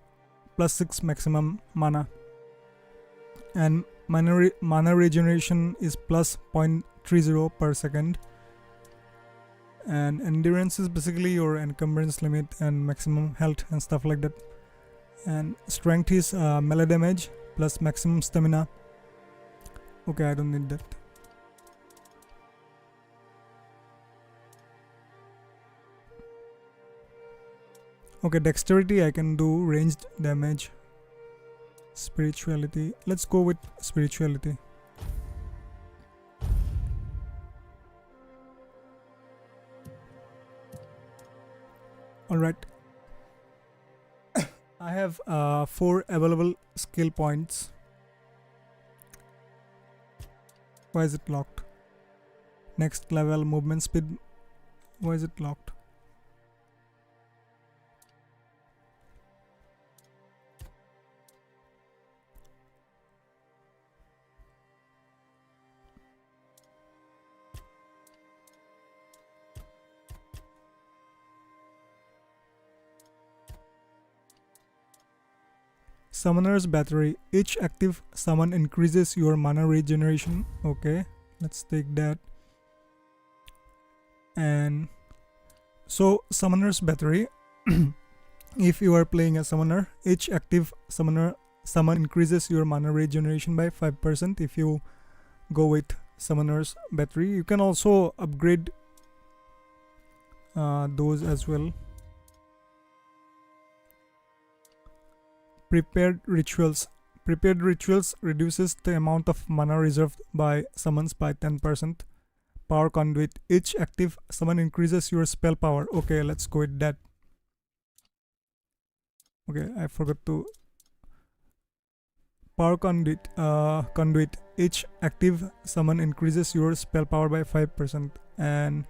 S1: plus 6 maximum mana, and mana regeneration is plus 0.30 per second. And endurance is basically your encumbrance limit and maximum health and stuff like that. And strength is melee damage plus maximum stamina. Okay, I don't need that. Okay, dexterity I can do ranged damage. Spirituality. Let's go with spirituality. Alright. I have 4 available skill points. Why is it locked? Next level movement speed. Why is it locked? Summoner's Battery. Each active summon increases your mana regeneration. Okay, let's take that. And so Summoner's Battery. If you are playing a summoner, each active summon increases your mana regeneration by 5%. If you go with Summoner's Battery, you can also upgrade those as well. Prepared Rituals. Prepared Rituals reduces the amount of mana reserved by summons by 10%. Power Conduit. Each active summon increases your spell power. Okay, let's go with that. Okay, I forgot to. Power Conduit. Conduit. Each active summon increases your spell power by 5%. And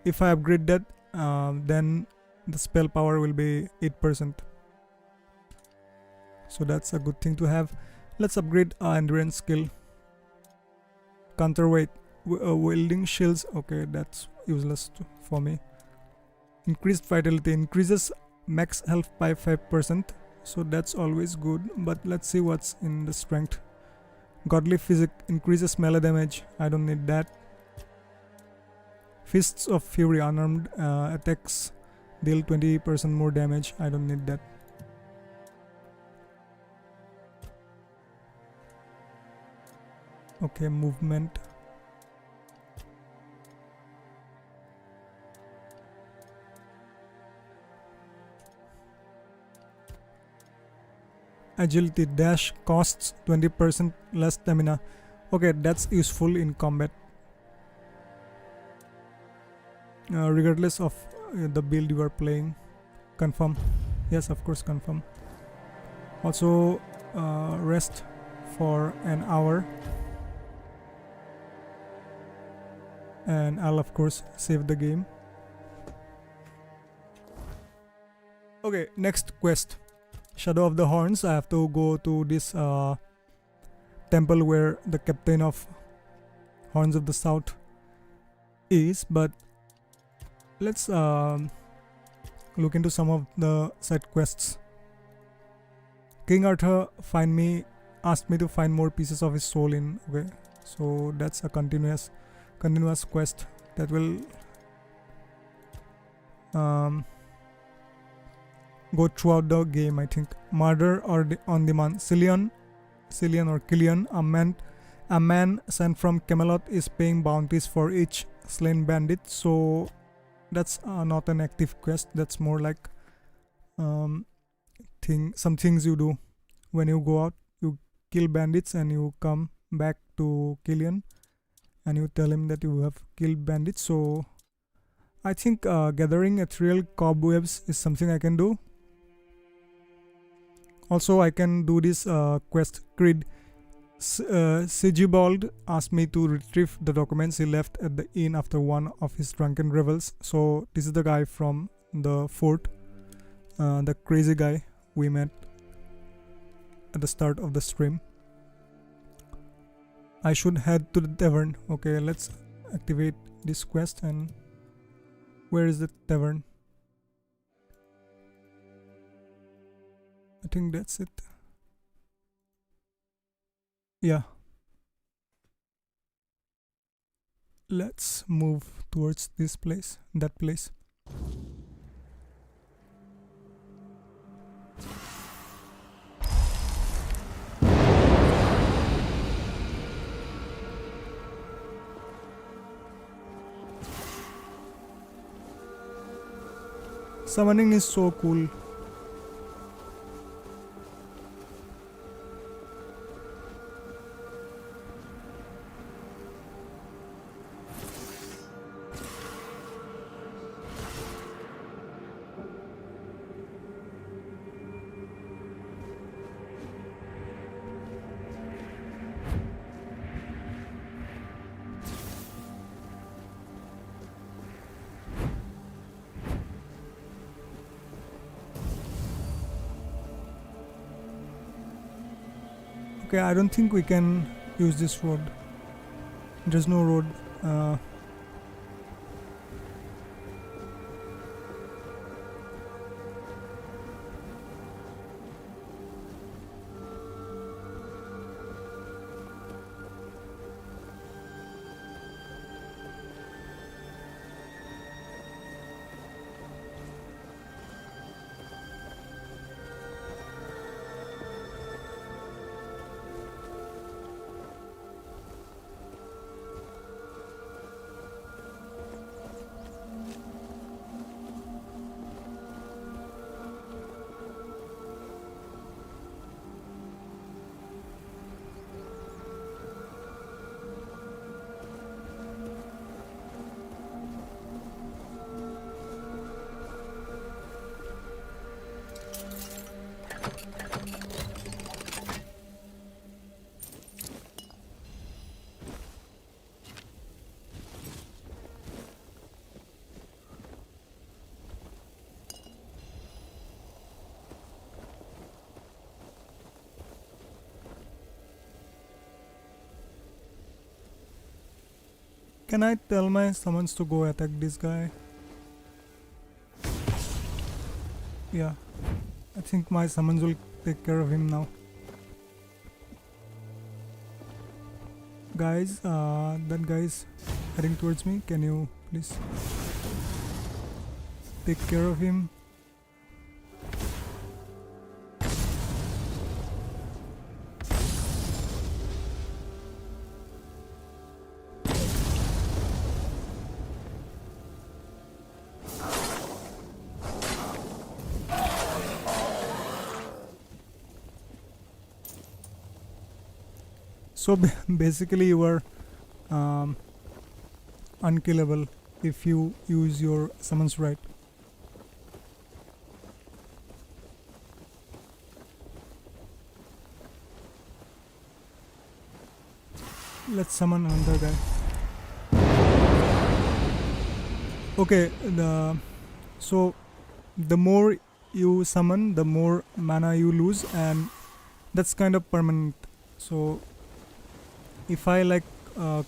S1: if I upgrade that, then the spell power will be 8%. So that's a good thing to have. Let's upgrade our endurance skill. Counterweight. Wielding shields. Okay, that's useless for me. Increased vitality. Increases max health by 5%. So that's always good. But let's see what's in the strength. Godly Physic. Increases melee damage. I don't need that. Fists of Fury. Unarmed attacks deal 20% more damage. I don't need that. Okay, movement. Agility. Dash costs 20% less stamina. Okay, that's useful in combat. Regardless of the build you are playing. Confirm. Yes, of course, confirm. Also, rest for an hour. And I'll of course save the game. Okay, next quest. Shadow of the Horns. I have to go to this temple where the captain of Horns of the South is, but let's look into some of the side quests. King Arthur asked me to find more pieces of his soul in. Okay, so that's a continuous quest that will go throughout the game, I think. Murder or on Demand. Cillian or Killian, a man sent from Camelot, is paying bounties for each slain bandit. So that's not an active quest. That's more like some things you do when you go out. You kill bandits and you come back to Killian and you tell him that you have killed bandits. So I think gathering ethereal cobwebs is something I can do. Also, I can do this quest Creed. Sigibald asked me to retrieve the documents he left at the inn after one of his drunken revels. So this is the guy from the fort, the crazy guy we met at the start of the stream. I should head to the tavern. Okay, let's activate this quest. And where is the tavern? I think that's it. Yeah. Let's move towards this place, that place. Summoning is so cool. Okay, I don't think we can use this road. There's no road. Can I tell my summons to go attack this guy? Yeah, I think my summons will take care of him now. Guys, that guy is heading towards me. Can you please take care of him? So basically you are unkillable if you use your summons right. Let's summon another guy. Okay, so the more you summon, the more mana you lose, and that's kind of permanent. So if I like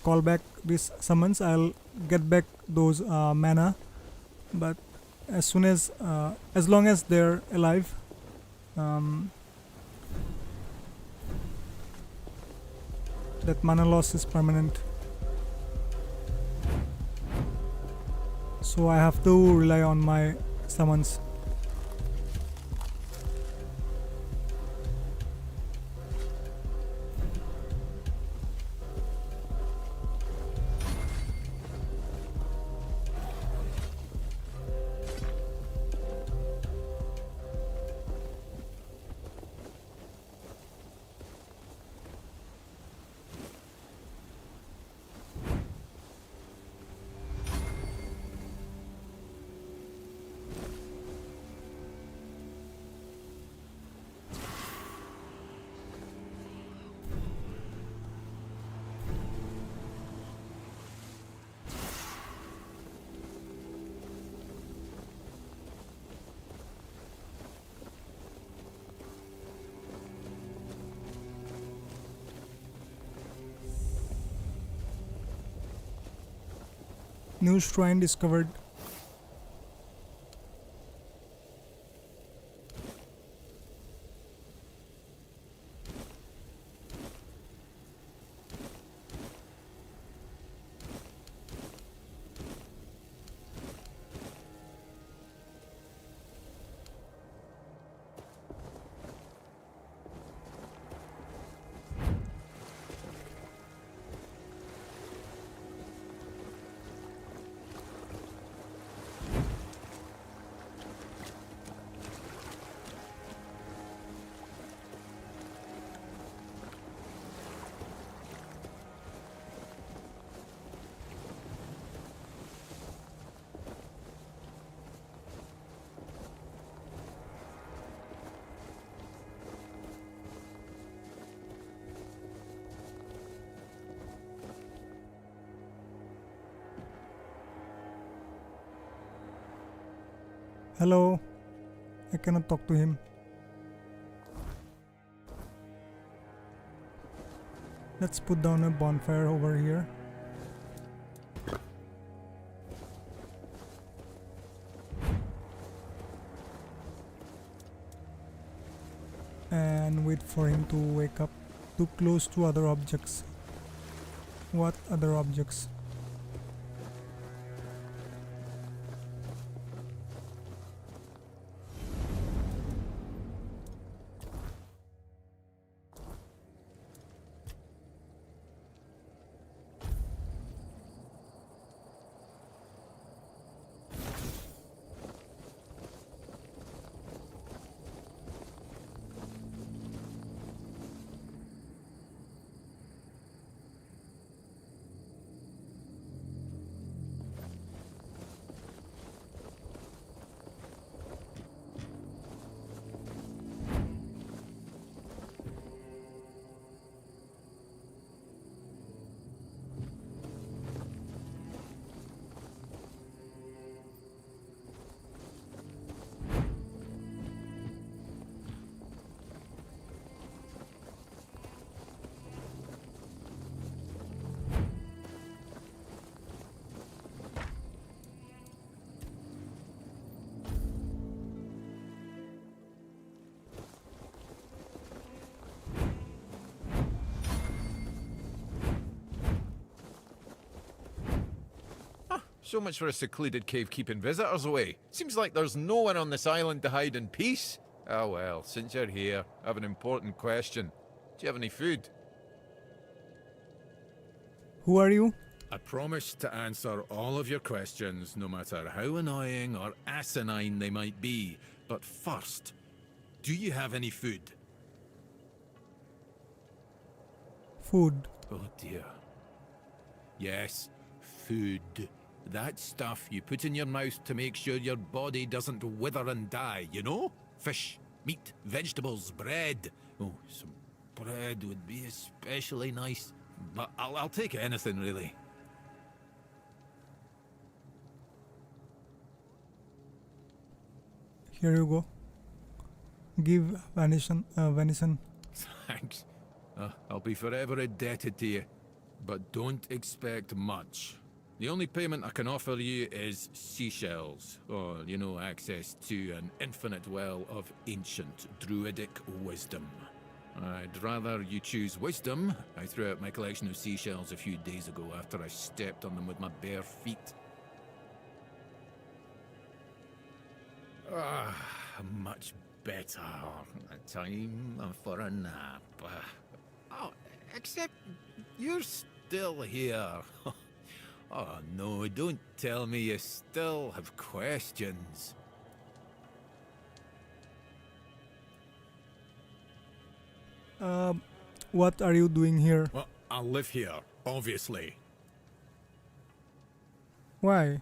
S1: call back these summons, I'll get back those mana, but as soon as long as they're alive, that mana loss is permanent. So I have to rely on my summons. New shrine discovered. Hello. I cannot talk to him. Let's put down a bonfire over here. And wait for him to wake up. Too close to other objects. What other objects?
S8: So much for a secluded cave keeping visitors away. Seems like there's no one on this island to hide in peace. Ah well, since you're here, I have an important question. Do you have any food?
S1: Who are you?
S8: I promise to answer all of your questions, no matter how annoying or asinine they might be. But first, do you have any food?
S1: Food.
S8: Oh dear. Yes, food. That stuff you put in your mouth to make sure your body doesn't wither and die, you know? Fish, meat, vegetables, bread. Oh, some bread would be especially nice. But I'll take anything, really.
S1: Here you go. Give venison.
S8: Thanks. I'll be forever indebted to you. But don't expect much. The only payment I can offer you is seashells, or, you know, access to an infinite well of ancient druidic wisdom. I'd rather you choose wisdom. I threw out my collection of seashells a few days ago after I stepped on them with my bare feet. Much better. Time for a nap. Oh, except you're still here. Oh no, don't tell me you still have questions.
S1: What are you doing here?
S8: Well, I live here, obviously.
S1: Why?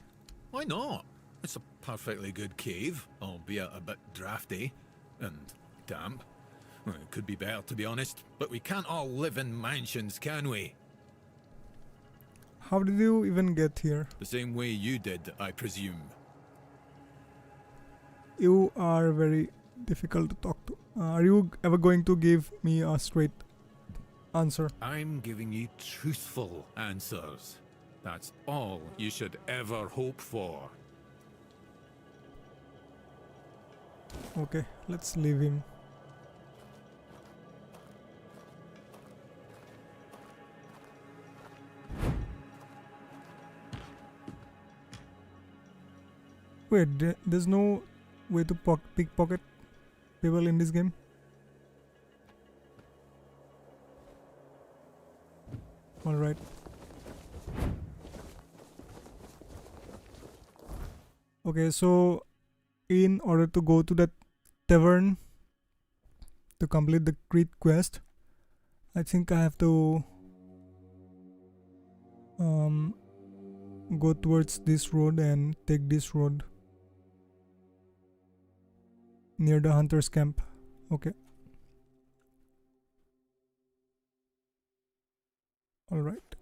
S8: Why not? It's a perfectly good cave, albeit a bit drafty and damp. Well, it could be better, to be honest, but we can't all live in mansions, can we?
S1: How did you even get here?
S8: The same way you did, I presume.
S1: You are very difficult to talk to. Are you ever going to give me a straight answer?
S8: I'm giving you truthful answers. That's all you should ever hope for.
S1: Okay, let's leave him. Wait, there's no way to pickpocket people in this game? Alright. Okay, so in order to go to that tavern to complete the Creed quest, I think I have to go towards this road and take this road near the hunter's camp. Okay. All right.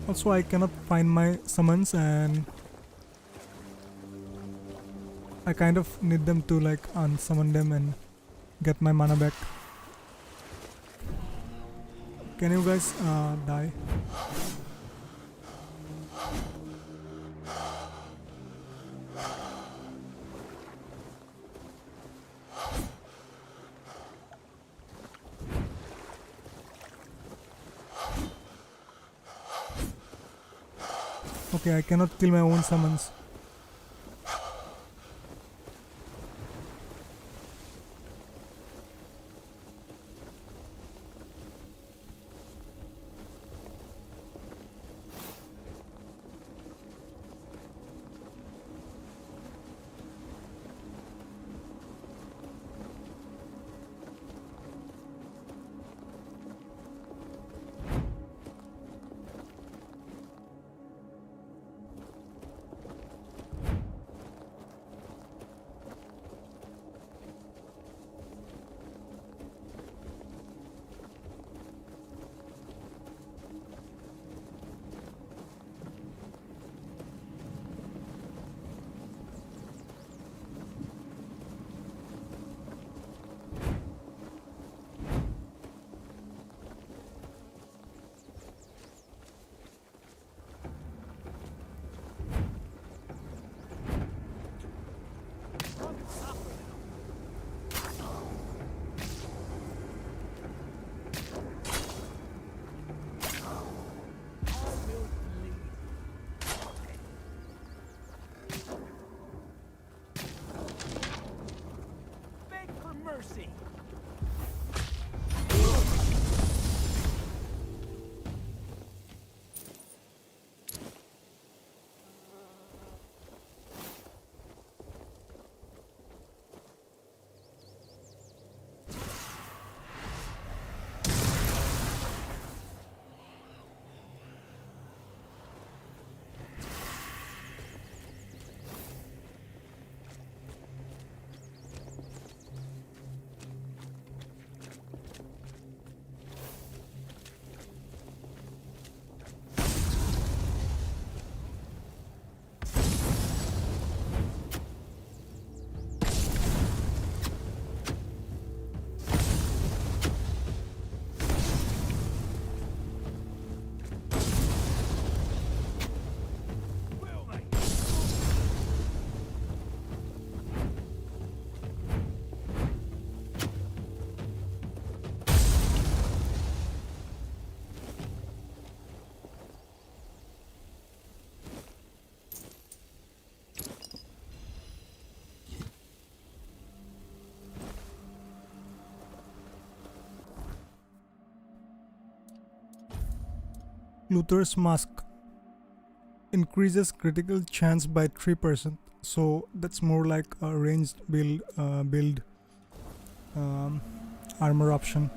S1: Also, I cannot find my summons, and I kind of need them to like unsummon them and get my mana back. Can you guys die? Okay, I cannot kill my own summons. Luther's Mask increases critical chance by 3%, so that's more like a ranged build armor option.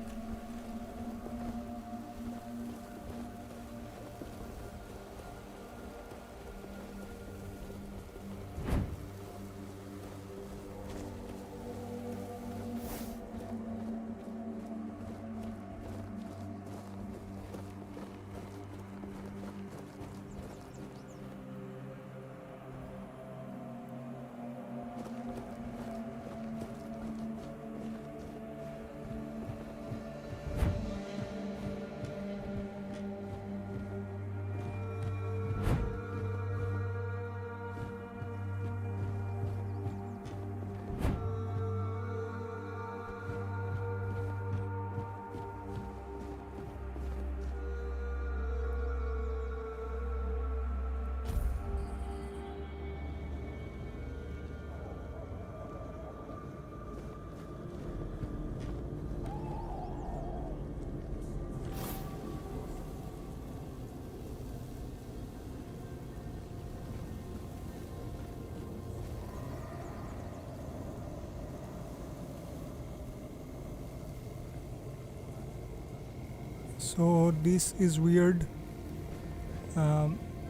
S1: So this is weird.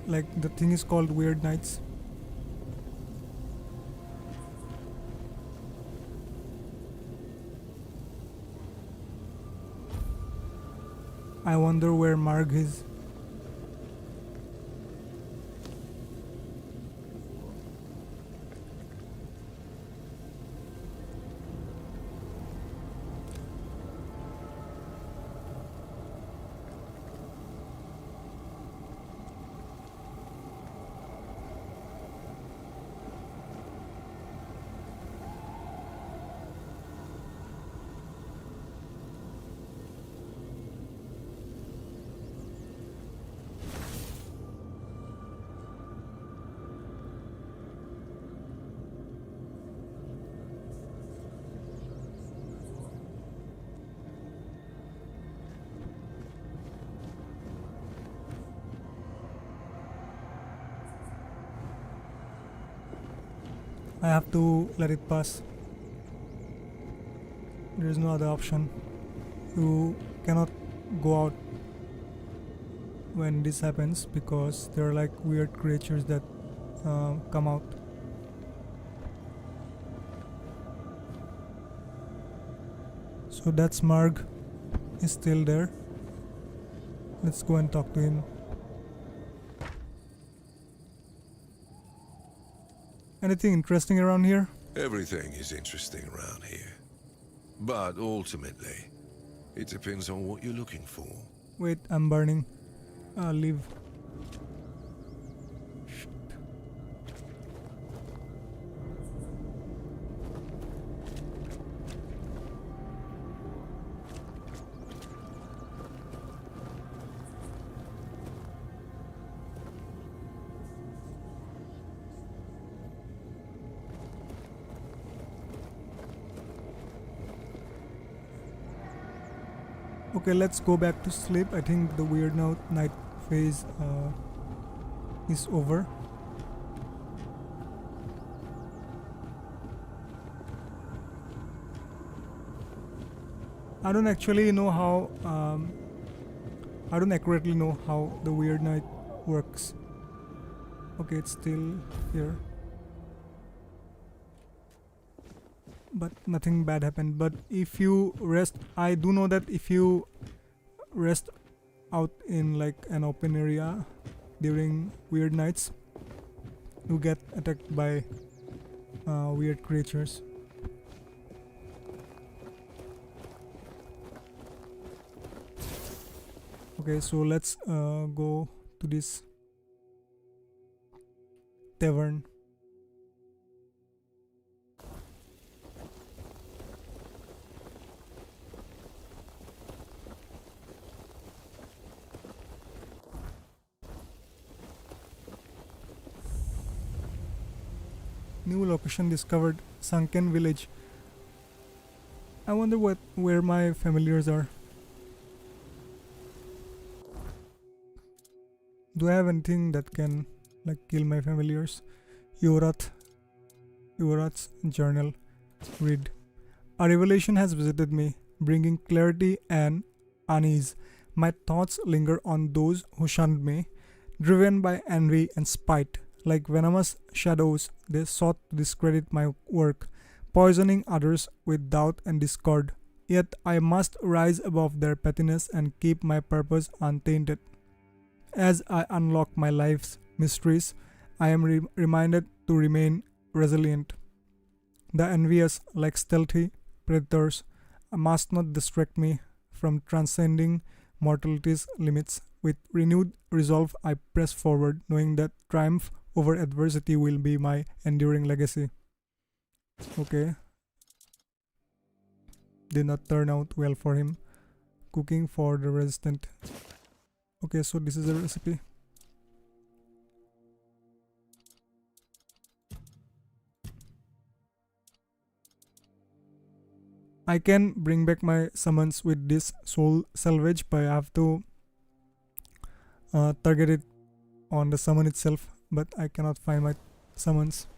S1: Like the thing is called Weird Nights. I wonder where Marg is. I have to let it pass. There is no other option. You cannot go out when this happens because there are like weird creatures that come out. So that's Marg is still there. Let's go and talk to him. Anything interesting around here?
S3: Everything is interesting around here. But ultimately, it depends on what you're looking for.
S1: Wait, I'm burning. Leave. Okay, let's go back to sleep. I think the weird night phase is over. I don't actually know how I don't accurately know how the weird night works. Okay, it's still here. But nothing bad happened. But if you rest, I do know that if you rest out in like an open area during weird nights, you get attacked by weird creatures. Okay, so let's go to this tavern. New location discovered, sunken village. I wonder where my familiars are. Do I have anything that can like kill my familiars? Yorath's journal. Read. A revelation has visited me, bringing clarity and unease. My thoughts linger on those who shunned me, driven by envy and spite. Like venomous shadows, they sought to discredit my work, poisoning others with doubt and discord. Yet I must rise above their pettiness and keep my purpose untainted. As I unlock my life's mysteries, I am reminded to remain resilient. The envious, like stealthy predators, must not distract me from transcending mortality's limits. With renewed resolve, I press forward, knowing that triumph over adversity will be my enduring legacy. Okay. Did not turn out well for him. Cooking for the resistant. Okay, so this is a recipe. I can bring back my summons with this soul salvage, but I have to target it on the summon itself, but I cannot find my summons.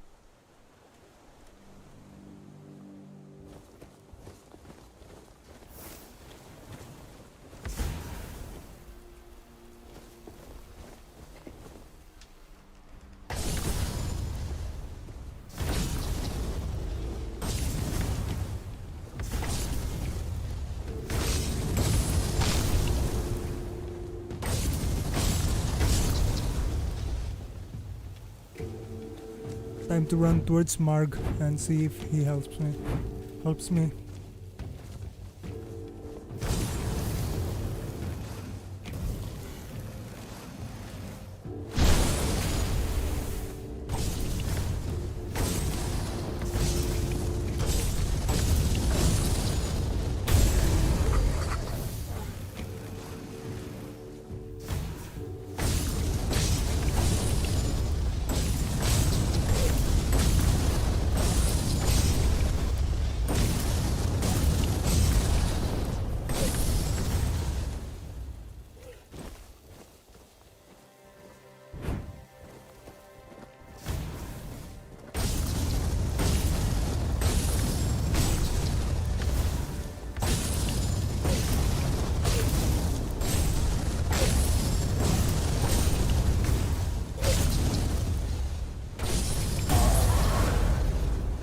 S1: Time to run towards Marg and see if he helps me.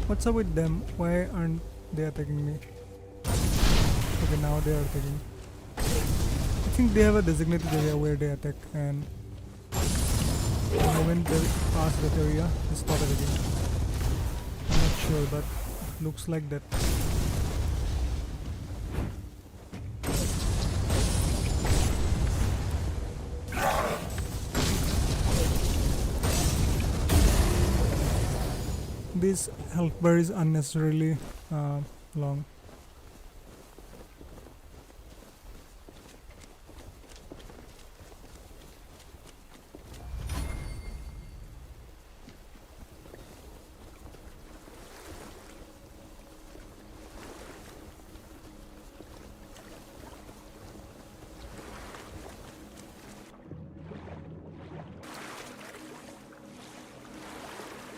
S1: What's up with them? Why aren't they attacking me? Okay, now they are attacking. I think they have a designated area where they attack, and the moment they pass that area, they stop attacking. I'm not sure, but looks like that. This health bar is unnecessarily long.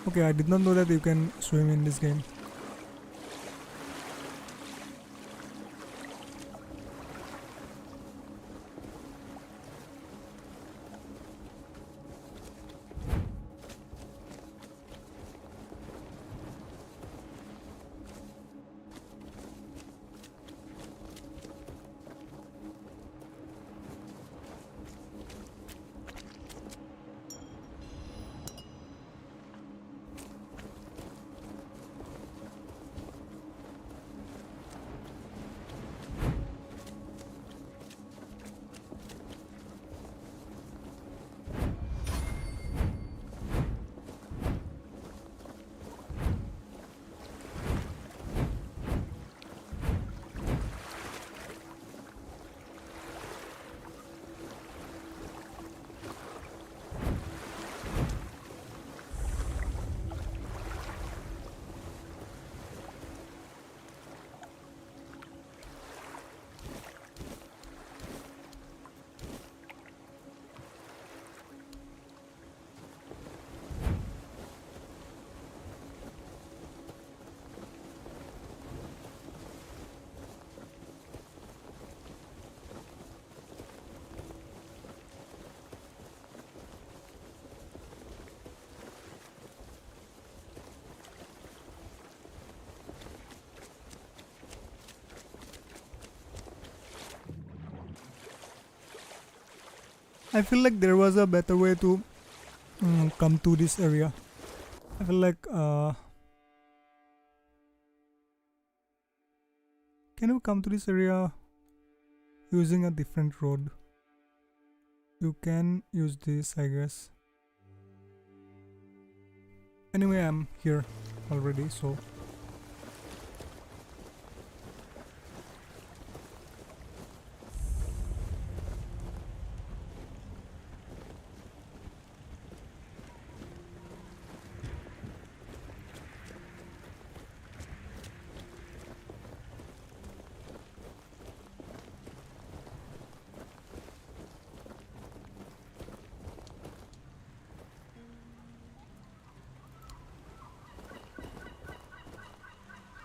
S1: Okay, I did not know that you can swim in this game. I feel like there was a better way to come to this area. I feel like can you come to this area using a different road? You can use this, I guess. Anyway, I'm here already, so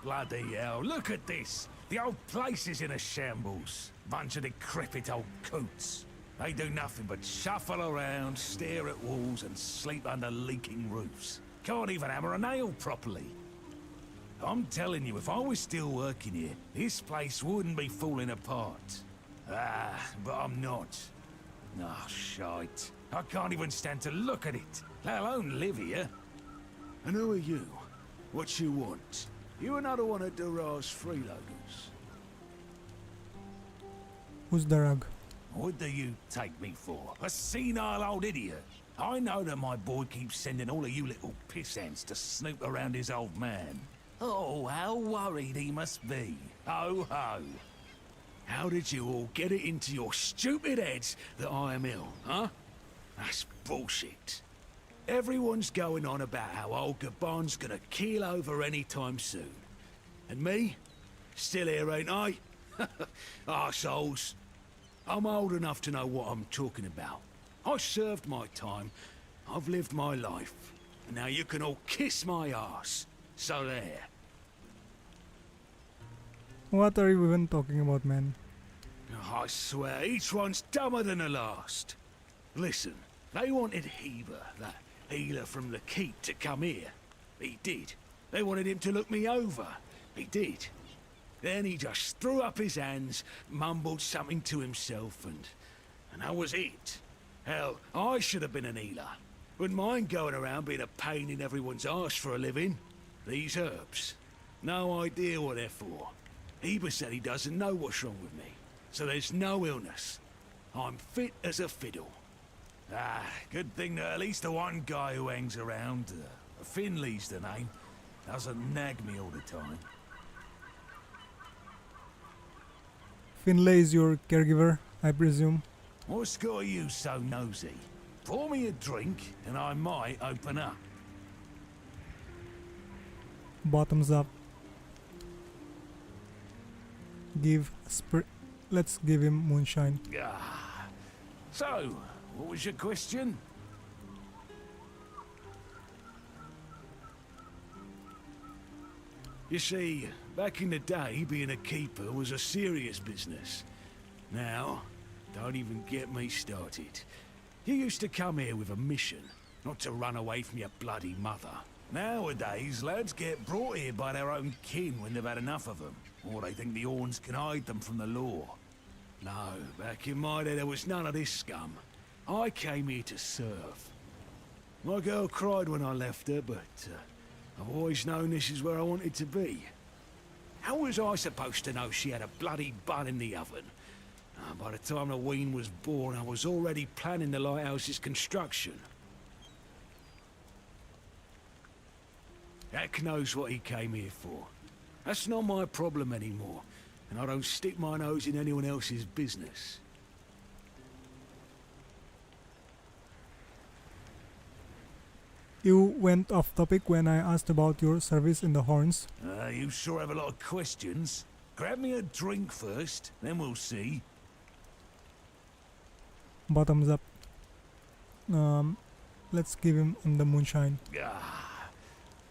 S9: Bloody hell, look at this! The old place is in a shambles. Bunch of decrepit old coots. They do nothing but shuffle around, stare at walls, and sleep under leaking roofs. Can't even hammer a nail properly. I'm telling you, if I was still working here, this place wouldn't be falling apart. Ah, but I'm not. Ah, shite. I can't even stand to look at it, let alone live here. And who are you? What you want? You another one of Durar's freeloaders?
S1: who's the rug?
S9: What do you take me for? A senile old idiot? I know that my boy keeps sending all of you little pissants to snoop around his old man. Oh, how worried he must be. Ho ho. How did you all get it into your stupid heads that I am ill, huh? That's bullshit. Everyone's going on about how old Gabon's gonna keel over any time soon. And me? Still here, ain't I? Arseholes. I'm old enough to know what I'm talking about. I served my time. I've lived my life. And now you can all kiss my arse. So there.
S1: What are you even talking about, man?
S9: I swear, each one's dumber than the last. Listen, they wanted Heber, that healer from the keep, to come here. He did. They wanted him to look me over. He did. Then he just threw up his hands, mumbled something to himself, and that was it. Hell, I should have been an healer. Wouldn't mind going around being a pain in everyone's arse for a living. These herbs. No idea what they're for. Eva said he doesn't know what's wrong with me, so there's no illness. I'm fit as a fiddle. Ah, good thing that at least the one guy who hangs around, Finley's the name, doesn't nag me all the time.
S1: Finlay is your caregiver, I presume.
S9: What's got you so nosy? Pour me a drink and I might open up.
S1: Bottoms up. Let's give him moonshine.
S9: Ah. So, what was your question? You see, back in the day, being a keeper was a serious business. Now, don't even get me started. You used to come here with a mission, not to run away from your bloody mother. Nowadays, lads get brought here by their own kin when they've had enough of them, or they think the Orns can hide them from the law. No, back in my day there was none of this scum. I came here to serve. My girl cried when I left her, but I've always known this is where I wanted to be. How was I supposed to know she had a bloody bun in the oven? By the time the wean was born, I was already planning the lighthouse's construction. Heck knows what he came here for. That's not my problem anymore, and I don't stick my nose in anyone else's business.
S1: You went off topic when I asked about your service in the Horns.
S9: You sure have a lot of questions. Grab me a drink first, then we'll see.
S1: Bottoms up. Let's give him the moonshine.
S9: Ah.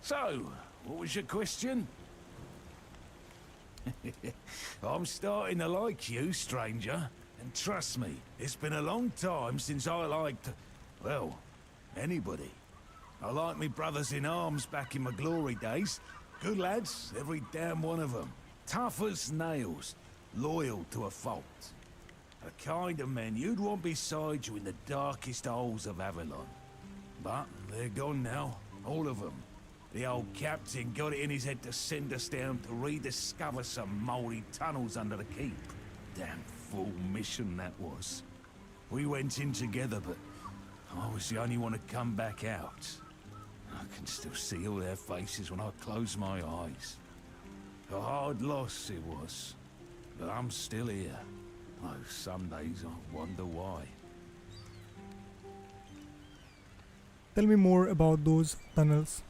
S9: So, what was your question? I'm starting to like you, stranger. And trust me, it's been a long time since I liked, well, anybody. I liked me brothers in arms back in my glory days. Good lads, every damn one of them. Tough as nails, loyal to a fault. The kind of men you'd want beside you in the darkest holes of Avalon. But they're gone now, all of them. The old captain got it in his head to send us down to rediscover some mouldy tunnels under the keep. Damn fool mission that was. We went in together, but I was the only one to come back out. I can still see all their faces when I close my eyes. A hard loss it was, but I'm still here. Oh, some days I wonder why.
S1: Tell me more about those tunnels.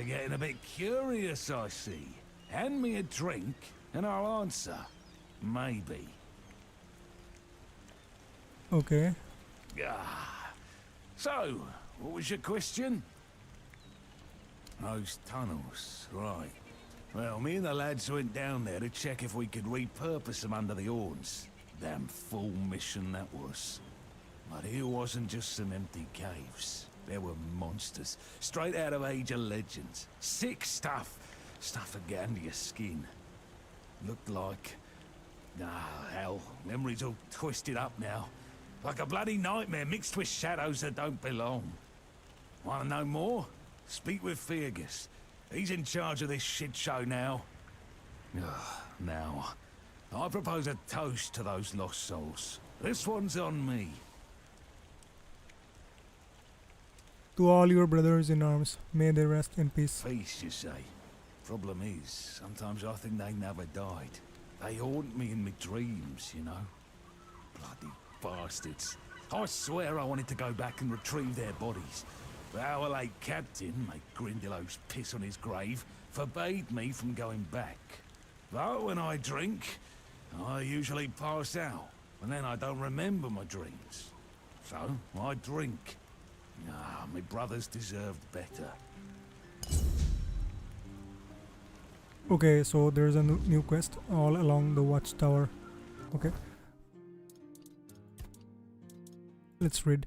S9: Getting a bit curious, I see. Hand me a drink, and I'll answer. Maybe.
S1: Okay.
S9: So, what was your question? Those tunnels, right. Well, me and the lads went down there to check if we could repurpose them under the Orns. Damn fool mission that was. But here wasn't just some empty caves. There were monsters, straight out of Age of Legends. Sick stuff. Stuff that get under your skin. Looked like... hell, memory's all twisted up now. Like a bloody nightmare mixed with shadows that don't belong. Want to know more? Speak with Fergus. He's in charge of this shit show now. Now, I propose a toast to those lost souls. This one's on me.
S1: To all your brothers in arms, may they rest in peace.
S9: Peace, you say? Problem is, sometimes I think they never died. They haunt me in my dreams, you know? Bloody bastards. I swear I wanted to go back and retrieve their bodies. But our late captain, made Grindelows piss on his grave, forbade me from going back. But when I drink, I usually pass out, and then I don't remember my dreams. So, I drink. My brothers deserved better.
S1: Okay, so there's a new quest all along the watchtower. Okay. Let's read.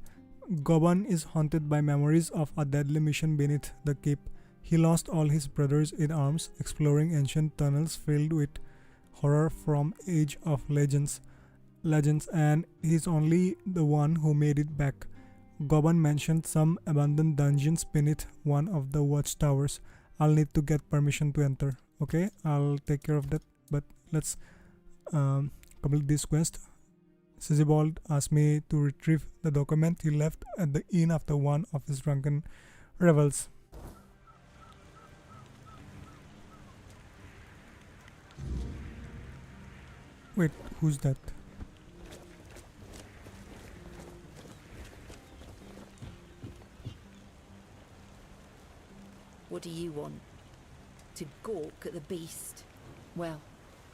S1: Goban is haunted by memories of a deadly mission beneath the keep. He lost all his brothers in arms exploring ancient tunnels filled with horror from Age of Legends, and he's only the one who made it back. Goban mentioned some abandoned dungeons beneath one of the watchtowers. I'll need to get permission to enter. Okay, I'll take care of that. But let's complete this quest. Sigibold asked me to retrieve the document he left at the inn after one of his drunken revels. Wait, who's that?
S10: What do you want? To gawk at the beast? Well,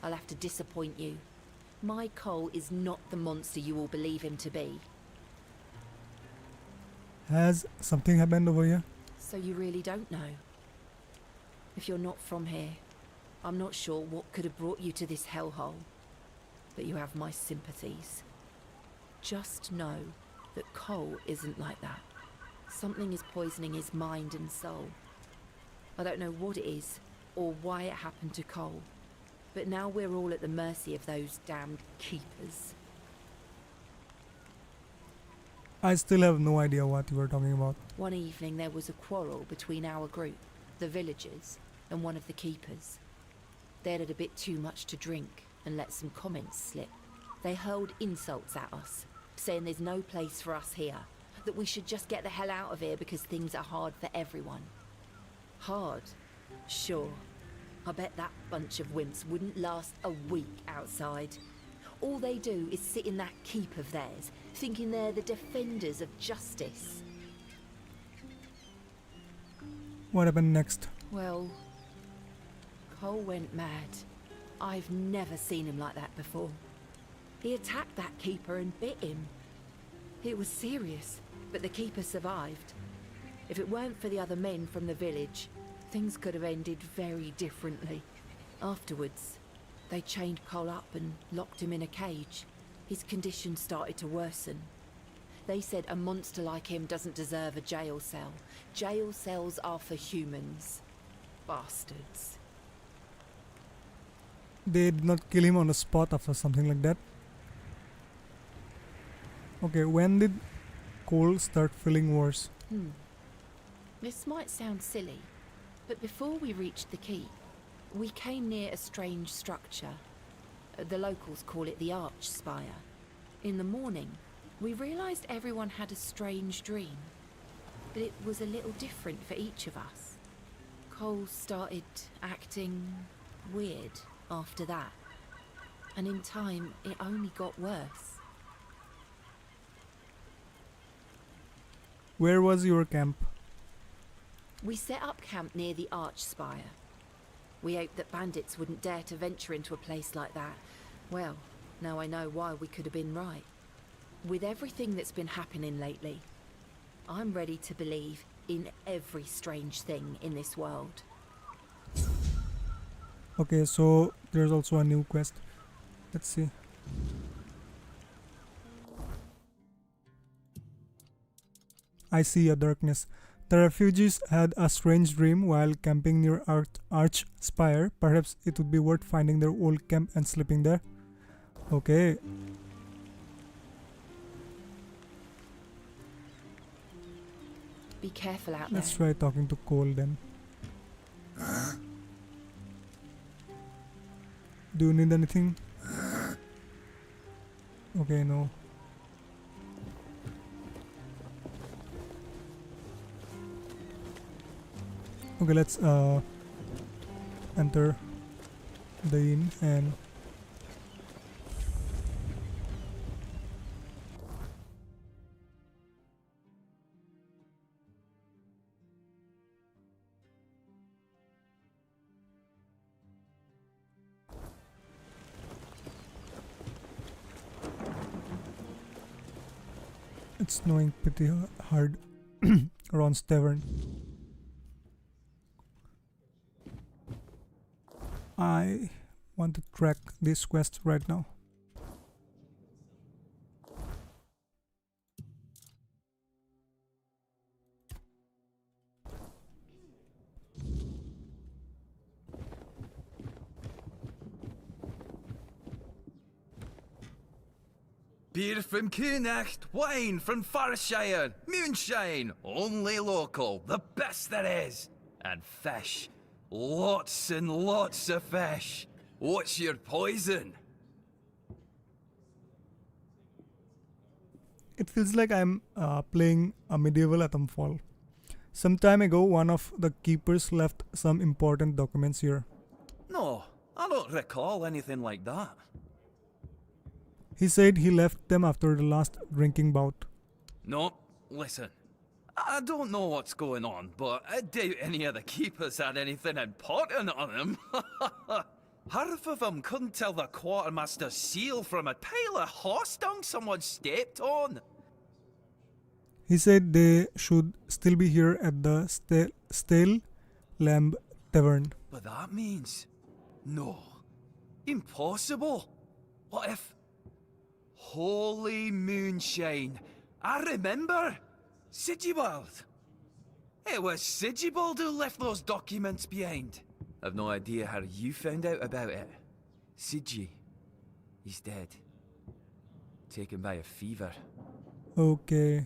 S10: I'll have to disappoint you. My Cole is not the monster you all believe him to be.
S1: Has something happened over here?
S10: So you really don't know? If you're not from here, I'm not sure what could have brought you to this hellhole. But you have my sympathies. Just know that Cole isn't like that. Something is poisoning his mind and soul. I don't know what it is, or why it happened to Cole. But now we're all at the mercy of those damned keepers.
S1: I still have no idea what you were talking about.
S10: One evening there was a quarrel between our group, the villagers, and one of the keepers. They'd had a bit too much to drink and let some comments slip. They hurled insults at us, saying there's no place for us here, that we should just get the hell out of here because things are hard for everyone. Hard? Sure. I bet that bunch of wimps wouldn't last a week outside. All they do is sit in that keep of theirs, thinking they're the defenders of justice.
S1: What happened next?
S10: Well, Cole went mad. I've never seen him like that before. He attacked that keeper and bit him. It was serious, but the keeper survived. If it weren't for the other men from the village, things could have ended very differently. Afterwards, they chained Cole up and locked him in a cage. His condition started to worsen. They said a monster like him doesn't deserve a jail cell. Jail cells are for humans. Bastards.
S1: They did not kill him on the spot after something like that. Okay, when did Cole start feeling worse?
S10: This might sound silly, but before we reached the keep, we came near a strange structure. The locals call it the Arch Spire. In the morning, we realized everyone had a strange dream, but it was a little different for each of us. Cole started acting weird after that, and in time, it only got worse.
S1: Where was your camp?
S10: We set up camp near the Arch Spire. We hoped that bandits wouldn't dare to venture into a place like that. Well, now I know why we could have been right. With everything that's been happening lately, I'm ready to believe in every strange thing in this world.
S1: Okay, so there's also a new quest. Let's see. I see a darkness. The refugees had a strange dream while camping near Arch Spire. Perhaps it would be worth finding their old camp and sleeping there. Okay.
S10: Be careful out
S1: Let's
S10: there.
S1: try talking to Cole then. Do you need anything? Okay, no. Okay, let's enter the inn and it's snowing pretty hard around Tavern. I want to track this quest right now.
S11: Beer from Kunacht, wine from Farshire, moonshine, only local, the best there is. And fish. Lots and lots of fish. What's your poison?
S1: It feels like I'm playing a medieval Atomfall. Some time ago, one of the keepers left some important documents here.
S11: No, I don't recall anything like that.
S1: He said he left them after the last drinking bout.
S11: No, listen. I don't know what's going on, but I doubt any of the keepers had anything important on them. Half of them couldn't tell the quartermaster's seal from a pile of horse dung someone stepped on.
S1: He said they should still be here at the Stale Lamb Tavern.
S11: But that means... no. Impossible. What if... Holy moonshine. I remember. Sigibald. It was Sigibald who left those documents behind. I've no idea how you found out about it. Sigi. He's dead. Taken by a fever.
S1: Okay.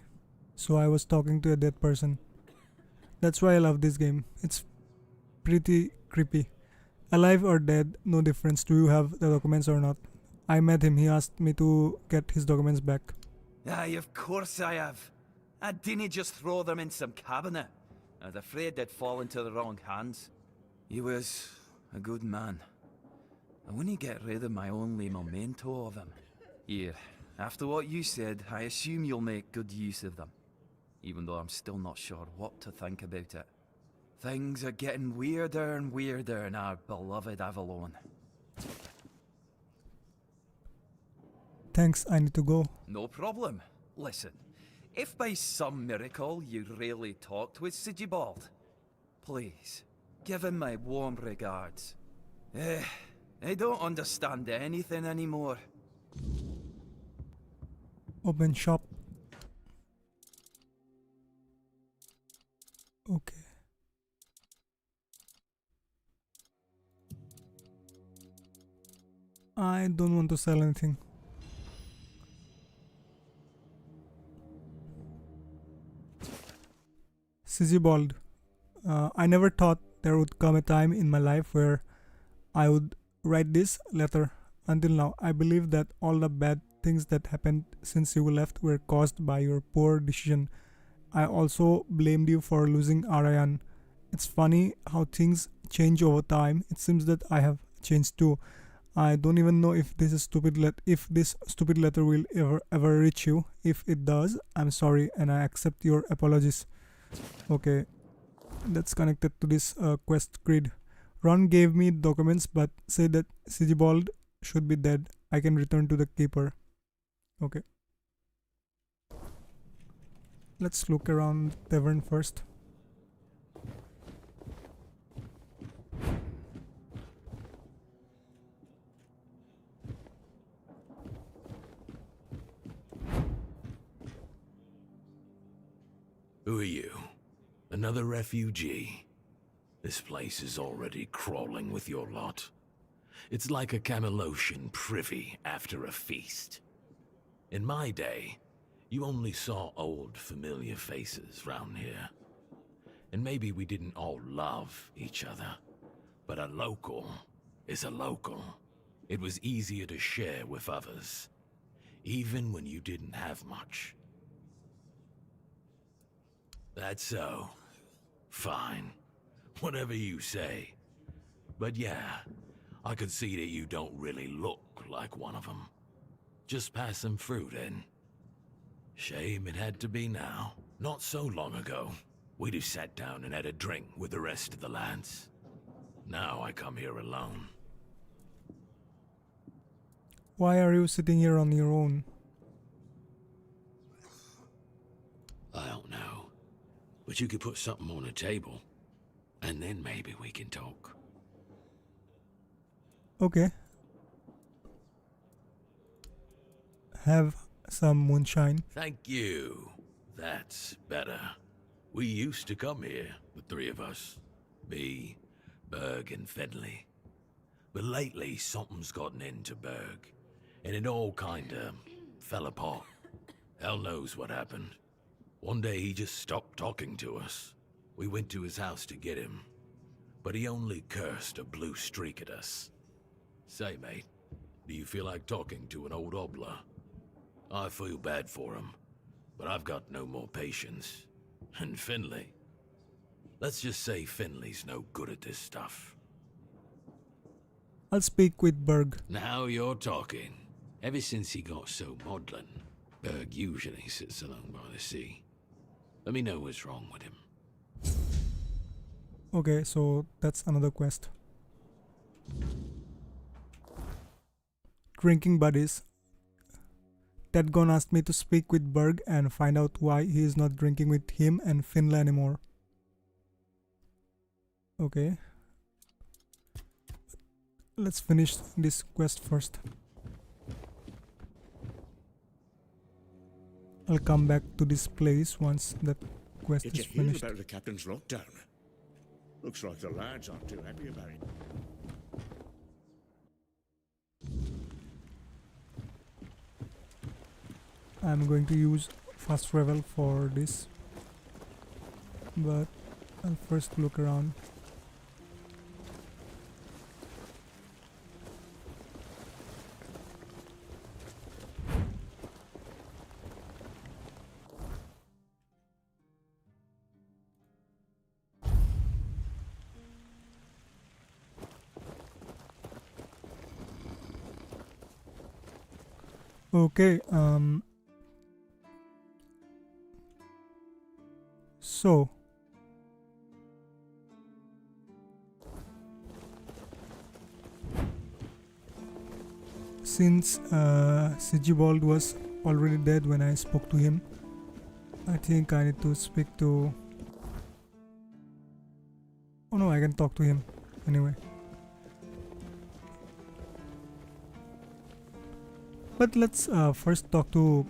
S1: So I was talking to a dead person. That's why I love this game. It's pretty creepy. Alive or dead, no difference. Do you have the documents or not? I met him. He asked me to get his documents back.
S11: Aye, of course I have. I didn't just throw them in some cabinet. I was afraid they'd fall into the wrong hands. He was a good man. I wouldn't get rid of my only memento of him. Here, after what you said, I assume you'll make good use of them. Even though I'm still not sure what to think about it. Things are getting weirder and weirder in our beloved Avalon.
S1: Thanks, I need to go.
S11: No problem. Listen, if by some miracle you really talked with Sigibald, please, give him my warm regards. I don't understand anything anymore.
S1: Open shop. Okay. I don't want to sell anything. Sigibald. I never thought there would come a time in my life where I would write this letter. Until now, I believe that all the bad things that happened since you left were caused by your poor decision. I also blamed you for losing Arayan. It's funny how things change over time. It seems that I have changed too. I don't even know if this stupid letter will ever reach you. If it does, I'm sorry and I accept your apologies. Okay, that's connected to this quest grid. Ron gave me documents but said that Sigibald should be dead. I can return to the keeper. Okay. Let's look around the tavern first.
S9: Who are you? Another refugee? This place is already crawling with your lot. It's like a Camelosian privy after a feast. In my day, you only saw old familiar faces round here. And maybe we didn't all love each other. But a local is a local. It was easier to share with others, even when you didn't have much. That's so. Fine. Whatever you say. But yeah, I could see that you don't really look like one of them. Just pass some fruit in. Shame it had to be now. Not so long ago, we'd have sat down and had a drink with the rest of the lads. Now I come here alone.
S1: Why are you sitting here on your own?
S9: I don't know. But you could put something on the table. And then maybe we can talk.
S1: Okay. Have some moonshine.
S9: Thank you. That's better. We used to come here, the three of us. Me, Berg, and Fedley. But lately, something's gotten into Berg. And it all kinda
S8: fell apart. Hell knows what happened. One day he just stopped talking to us. We went to his house to get him, but he only cursed a blue streak at us. Say, mate, do you feel like talking to an old obla? I feel bad for him, but I've got no more patience. And Finley? Let's just say Finley's no good at this stuff.
S1: I'll speak with Berg.
S8: Now you're talking. Ever since he got so maudlin, Berg usually sits alone by the sea. Let me know what's wrong with him.
S1: Okay, so that's another quest. Drinking buddies. Tedgon asked me to speak with Berg and find out why he is not drinking with him and Finley anymore. Okay. Let's finish this quest first. I'll come back to this place once that quest
S12: Did
S1: is
S12: you hear
S1: finished.
S12: about the captain's lockdown? Looks like the lads aren't too happy about it.
S1: I'm going to use fast travel for this, but I'll first look around. Okay, so since Sigibald was already dead when I spoke to him, I think I need to speak to... Oh no, I can talk to him anyway. But let's first talk to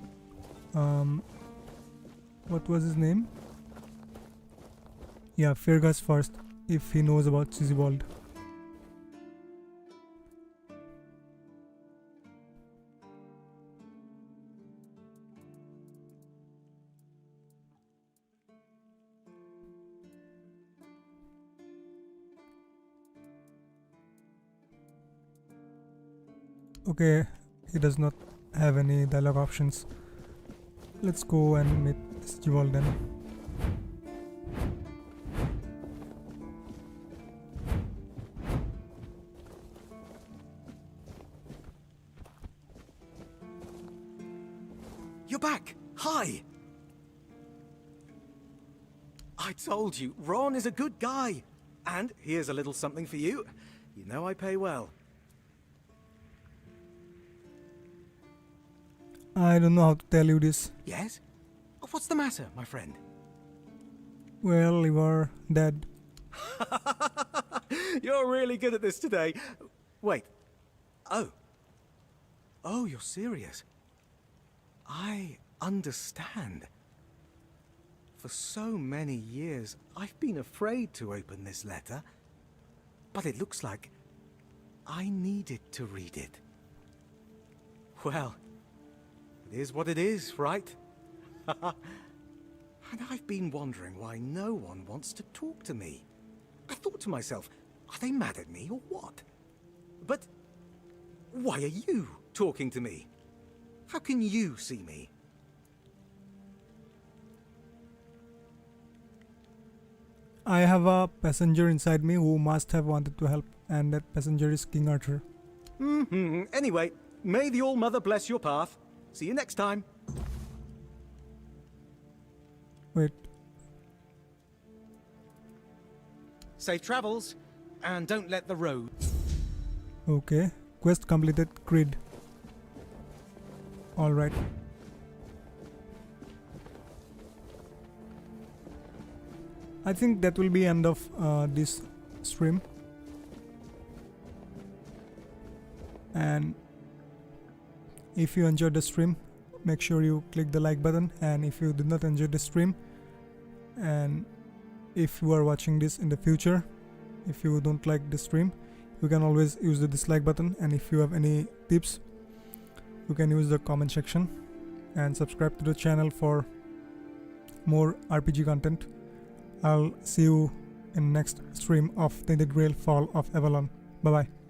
S1: what was his name? Yeah, Fergus first, if he knows about Sigibald. Okay, he does not have any dialogue options. Let's go and meet Sigibald then.
S2: You're back! Hi! I told you, Ron is a good guy. And here's a little something for you. You know I pay well.
S1: I don't know how to tell you this.
S2: Yes? What's the matter, my friend?
S1: Well, you are dead.
S2: You're really good at this today. Wait. Oh. Oh, you're serious. I understand. For so many years, I've been afraid to open this letter. But it looks like I needed to read it. Well, it is what it is, right? And I've been wondering why no one wants to talk to me. I thought to myself, are they mad at me or what? But why are you talking to me? How can you see me?
S1: I have a passenger inside me who must have wanted to help, and that passenger is King Arthur.
S2: Anyway, may the All-Mother bless your path. See you next time.
S1: Wait,
S2: Safe travels, and don't let the road...
S1: okay. Quest completed, grid. Alright. I think that will be end of this stream. And if you enjoyed the stream, make sure you click the like button. And if you did not enjoy the stream, and if you are watching this in the future, if you don't like the stream, you can always use the dislike button. And if you have any tips, you can use the comment section. and subscribe to the channel for more RPG content. I'll see you in next stream of Tainted Grail Fall of Avalon. Bye bye.